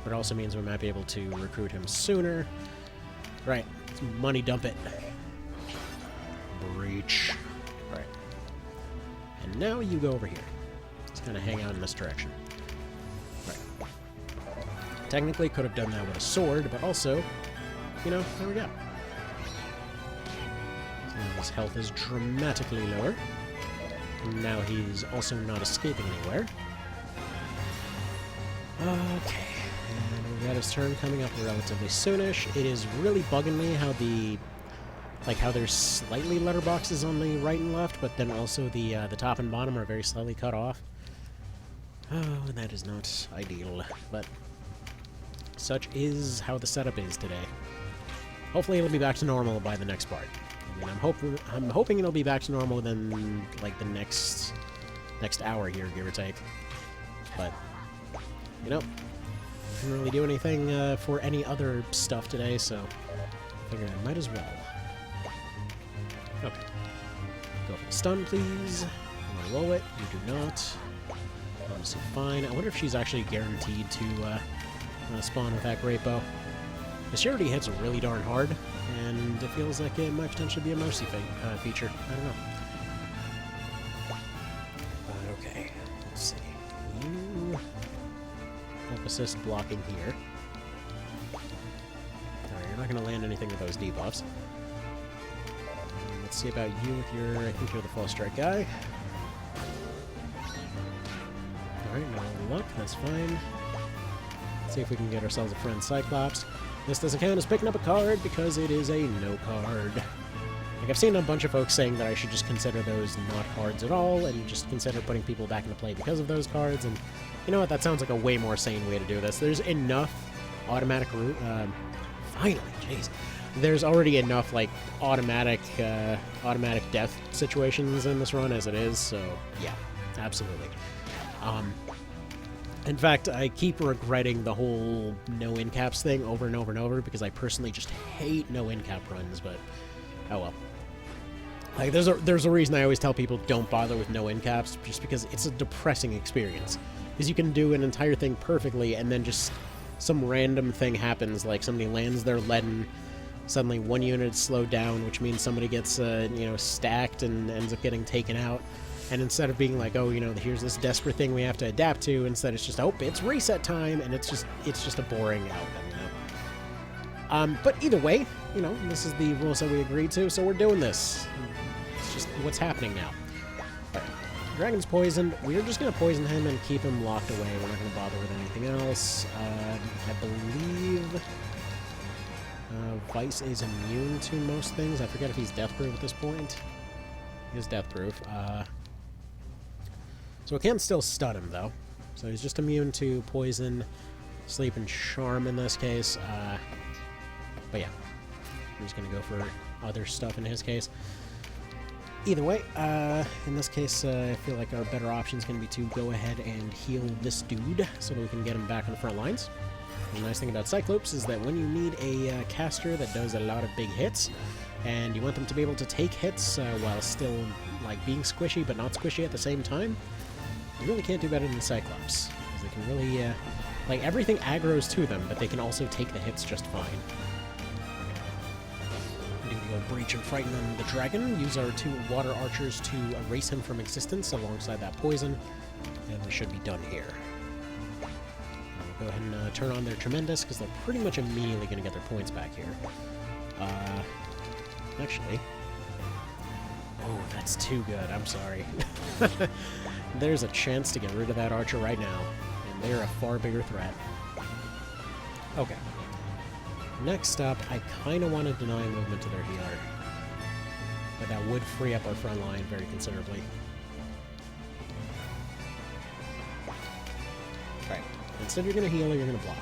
but it also means we might be able to recruit him sooner. Right. Let's money dump it. Breach. Right. And now you go over here. Let's kind of hang out in this direction. Right. Technically, could have done that with a sword, but also, you know, there we go. So his health is dramatically lower. Now he's also not escaping anywhere. Okay, and we've got his turn coming up relatively soonish. It is really bugging me how how there's slightly letterboxes on the right and left, but then also the top and bottom are very slightly cut off. Oh, and that is not ideal, but such is how the setup is today. Hopefully it'll be back to normal by the next part. I mean, I'm hoping it'll be back to normal within, like, the next hour here, give or take. But, you know, didn't really do anything for any other stuff today, so I figured I might as well. Okay. Go for the stun, please. I'm gonna roll it. You do not. Obviously fine. I wonder if she's actually guaranteed to spawn with that great bow. She already hits really darn hard, and it feels like it might potentially be a mercy feature. I don't know. But okay, let's see. You help assist blocking here. Alright, you're not going to land anything with those debuffs. Let's see about you with your... I think you're the false strike guy. Alright, no luck. That's fine. Let's see if we can get ourselves a friend Cyclops. This doesn't count as picking up a card because it is a no card. Like, I've seen a bunch of folks saying that I should just consider those not cards at all and just consider putting people back into play because of those cards, and you know what, that sounds like a way more sane way to do this. There's enough automatic finally, jeez. There's already enough, like, automatic death situations in this run as it is, so yeah, absolutely. In fact, I keep regretting the whole no in-caps thing over and over and over because I personally just hate no in-cap runs, but oh well. Like, there's a reason I always tell people don't bother with no in-caps, just because it's a depressing experience. Because you can do an entire thing perfectly, and then just some random thing happens, like somebody lands their leaden, suddenly one unit is slowed down, which means somebody gets, you know, stacked and ends up getting taken out. And instead of being like, oh, you know, here's this desperate thing we have to adapt to, instead it's just, oh, it's reset time, and it's just a boring outcome, you know? But either way, you know, this is the rules that we agreed to, so we're doing this. It's just what's happening now. Alright, Dragon's poisoned. We're just going to poison him and keep him locked away. We're not going to bother with anything else. I believe Vyce is immune to most things. I forget if he's death-proof at this point. He is death-proof. So it can still stun him, though. So he's just immune to poison, sleep, and charm in this case. But yeah. I'm just going to go for other stuff in his case. Either way, in this case, I feel like our better option is going to be to go ahead and heal this dude so that we can get him back on the front lines. The nice thing about Cyclopes is that when you need a caster that does a lot of big hits, and you want them to be able to take hits while still like being squishy but not squishy at the same time, you really can't do better than Cyclops. Because they can really, like, everything aggroes to them, but they can also take the hits just fine. I'm going to go Breach and Frighten on the dragon, use our 2 water archers to erase him from existence alongside that poison, and we should be done here. Go ahead and turn on their Tremendous, because they're pretty much immediately going to get their points back here. Actually... Oh, that's too good. I'm sorry. There's a chance to get rid of that archer right now, and they're a far bigger threat. Okay. Next up, I kind of want to deny movement to their healer, but that would free up our front line very considerably. Alright. Instead you're going to heal, you're going to block.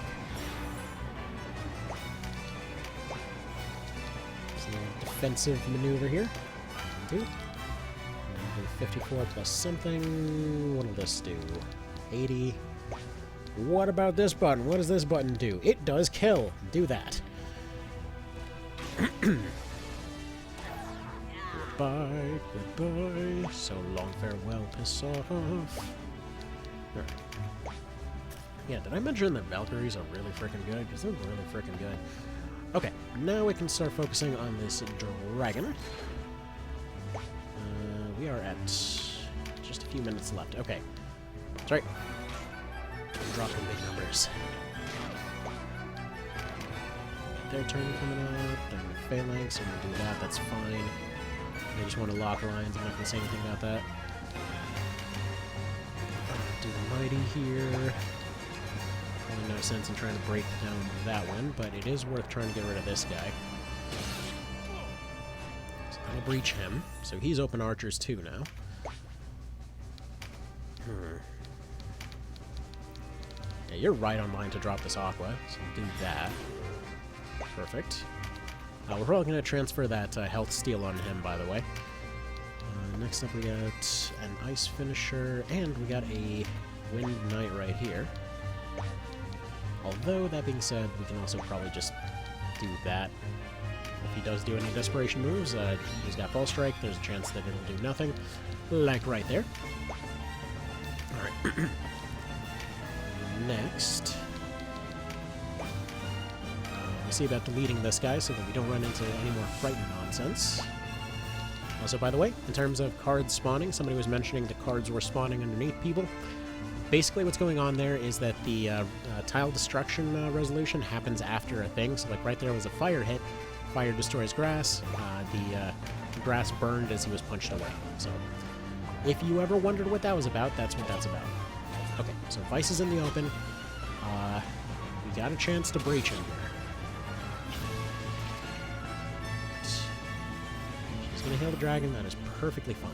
So, defensive maneuver here. 2. 54 plus something. What'll this do? 80. What about this button? What does this button do? It does kill. Do that. Goodbye, goodbye. So long, farewell, piss off. Alright. Yeah, did I mention that Valkyries are really freaking good? Because they're really freaking good. Okay, now we can start focusing on this dragon. We are at just a few minutes left. Okay. That's right. Dropping big numbers. Their turn coming up. They're phalanx, so we'll do that. That's fine. They just want to lock lines. I'm not going to say anything about that. Do the mighty here. Probably no sense in trying to break down that one, but it is worth trying to get rid of this guy. I'll breach him, so he's open archers too now. Yeah, you're right on line to drop this Aqua, so we'll do that. Perfect. We're probably going to transfer that health steal on him, by the way. Next up we got an Ice Finisher, and we got a Wind Knight right here. Although, that being said, we can also probably just do that. If he does do any desperation moves, he's got False Strike, there's a chance that it'll do nothing. Like right there. Alright. Next. We'll see about deleting this guy so that we don't run into any more Frighten nonsense. Also, by the way, in terms of cards spawning, somebody was mentioning the cards were spawning underneath people. Basically what's going on there is that the tile destruction resolution happens after a thing. So like right there was a fire hit. Fire destroys grass. The grass burned as he was punched away. So if you ever wondered what that was about, that's what that's about. Okay, so Vyce is in the open. We got a chance to breach him here. She's going to heal the dragon. That is perfectly fine.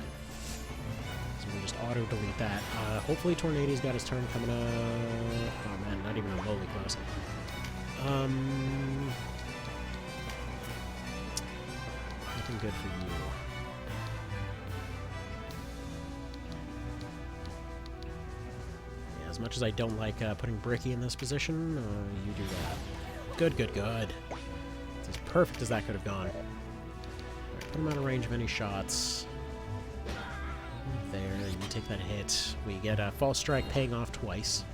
So we'll just auto-delete that. Hopefully Tornado's got his turn coming up. Oh man, not even remotely close. Nothing good for you. Yeah, as much as I don't like putting Bricky in this position, you do that. Good, good, good. It's as perfect as that could have gone. Right, put him out of range of any shots. There, you take that hit. We get a False Strike paying off twice.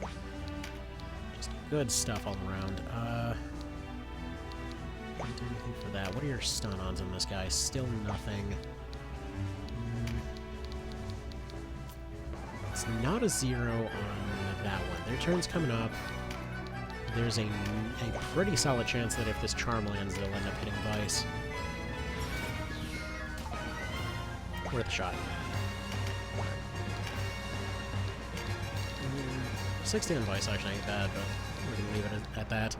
Just good stuff all around. Can't do anything for that. What are your stun-ons on this guy? Still nothing. It's not a 0 on that one. Their turn's coming up. There's a pretty solid chance that if this charm lands, they'll end up hitting Vyce. Worth a shot. 60 on Vyce actually ain't bad, but we're going to leave it at that.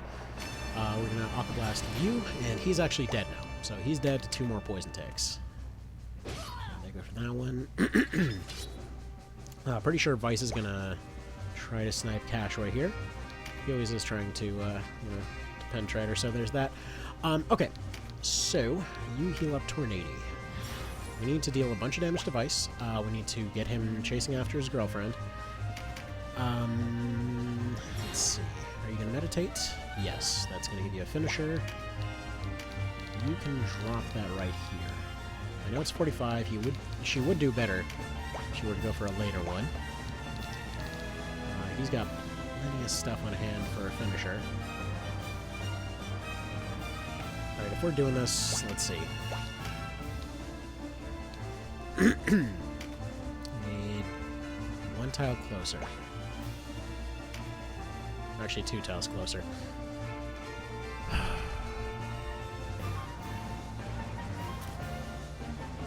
We're going to Aqua Blast you, and he's actually dead now. So he's dead to 2 more poison ticks. They go for that one. Pretty sure Vyce is going to try to snipe Cash right here. He always is trying to, to penetrate her, so there's that. Okay, So, you heal up Tornado. We need to deal a bunch of damage to Vyce. We need to get him chasing after his girlfriend. Let's see. Are you going to meditate? Yes, that's going to give you a finisher. You can drop that right here. I know it's 45. She would do better if she were to go for a later one. He's got plenty of stuff on hand for a finisher. Alright, if we're doing this, let's see. Need one tile closer. Actually, 2 tiles closer.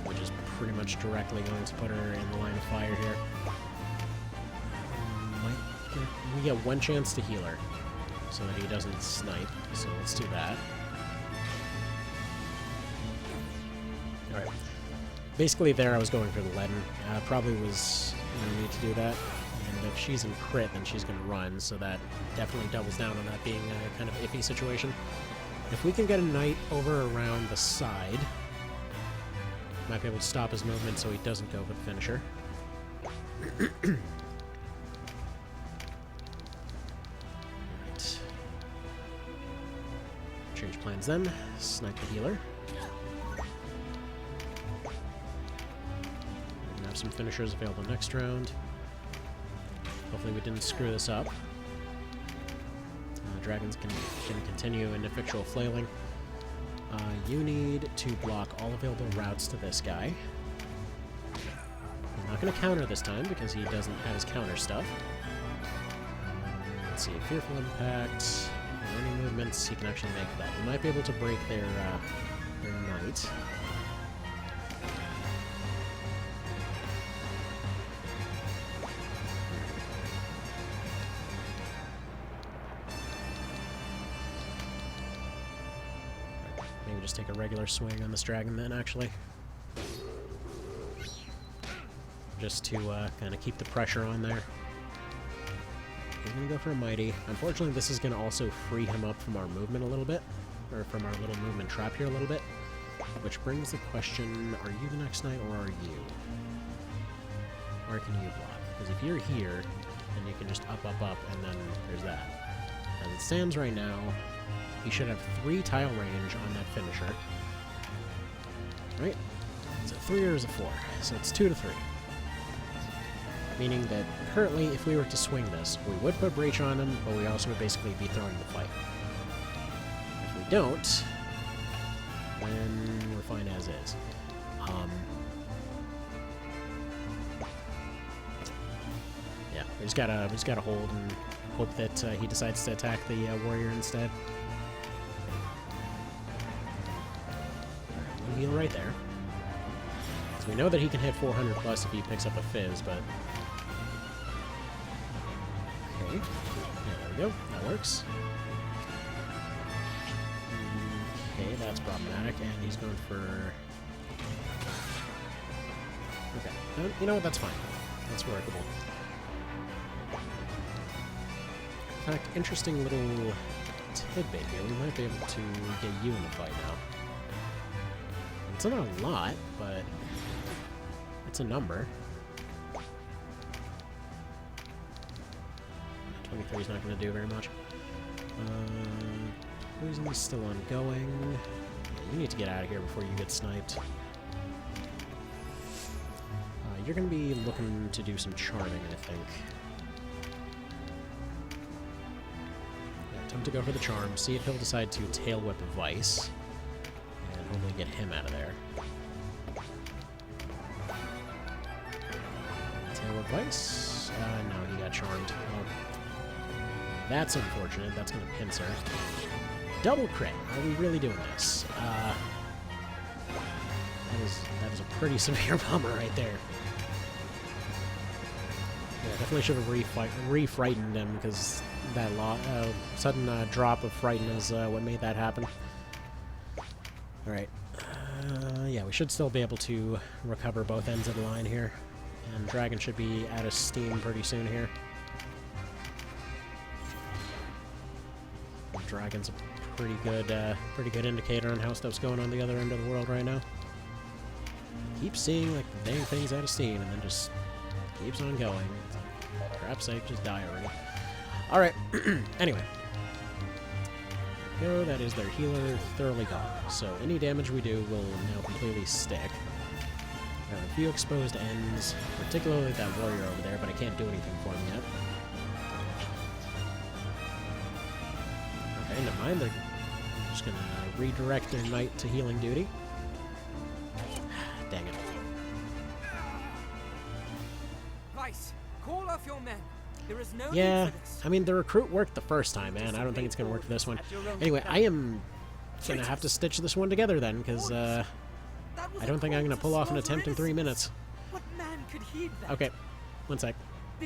Which is pretty much directly going to put her in the line of fire here. We get 1 chance to heal her, so that he doesn't snipe, so let's do that. Alright. Basically there I was going for the leaden. Probably was no need to do that. And if she's in crit, then she's going to run, so that definitely doubles down on that being a kind of iffy situation. If we can get a knight over around the side, might be able to stop his movement so he doesn't go for the finisher. Right. Change plans then. Snipe the healer. And have some finishers available next round. Hopefully we didn't screw this up. Dragons can continue ineffectual flailing. You need to block all available routes to this guy. I'm not going to counter this time because he doesn't have his counter stuff. Let's see, Fearful Impact, any movements he can actually make that. We might be able to break their knight. Maybe just take a regular swing on this dragon then, actually. Just to kind of keep the pressure on there. He's going to go for a Mighty. Unfortunately, this is going to also free him up from our movement a little bit. Or from our little movement trap here a little bit. Which brings the question, are you the next knight or are you? Or can you block? Because if you're here, then you can just up, and then there's that. As it stands right now, he should have 3 tile range on that finisher. Right? Is it 3 or is it 4? So it's 2 to 3. Meaning that currently, if we were to swing this, we would put Breach on him, but we also would basically be throwing the fight. If we don't, then we're fine as is. Yeah, we just gotta hold and hope that he decides to attack the warrior instead. One heal right there. So we know that he can hit 400 plus if he picks up a fizz, but okay, yeah, there we go. That works. Okay, that's problematic, and he's going for... Okay, no, you know what? That's fine. That's workable. In fact, interesting little tidbit here. We might be able to get you in the fight now. It's not a lot, but it's a number. 23 is not going to do very much. Poison is still ongoing. Yeah, you need to get out of here before you get sniped. You're going to be looking to do some charming, I think. Yeah, attempt to go for the charm, see if he'll decide to tail whip Vyce, and hopefully get him out of there. Tail whip Vyce? No, he got charmed. Well, that's unfortunate. That's going to pincer. Double crit. Are we really doing this? That is a pretty severe bummer right there. Yeah, definitely should have re-frightened him, because that sudden drop of frighten is what made that happen. Alright. Yeah, we should still be able to recover both ends of the line here. And Dragon should be out of steam pretty soon here. Dragon's a pretty good indicator on how stuff's going on the other end of the world right now. Keep seeing like the dang things out of steam, and then just keeps on going. For crap's sake, just die already. All right. Anyway, go. That is their healer thoroughly gone. So any damage we do will now completely stick. There are a few exposed ends, particularly that warrior over there, but I can't do anything for him yet. Okay, never mind. They're just gonna redirect their knight to healing duty. Dang it. Vyce, call off your men. There is no Yeah, need for this. I mean, the recruit worked the first time, man. I don't think it's gonna work for this one. Anyway, I am gonna have to stitch this one together then, because I don't think I'm gonna pull off an attempt in 3 minutes. What man could heed that? Okay, one sec.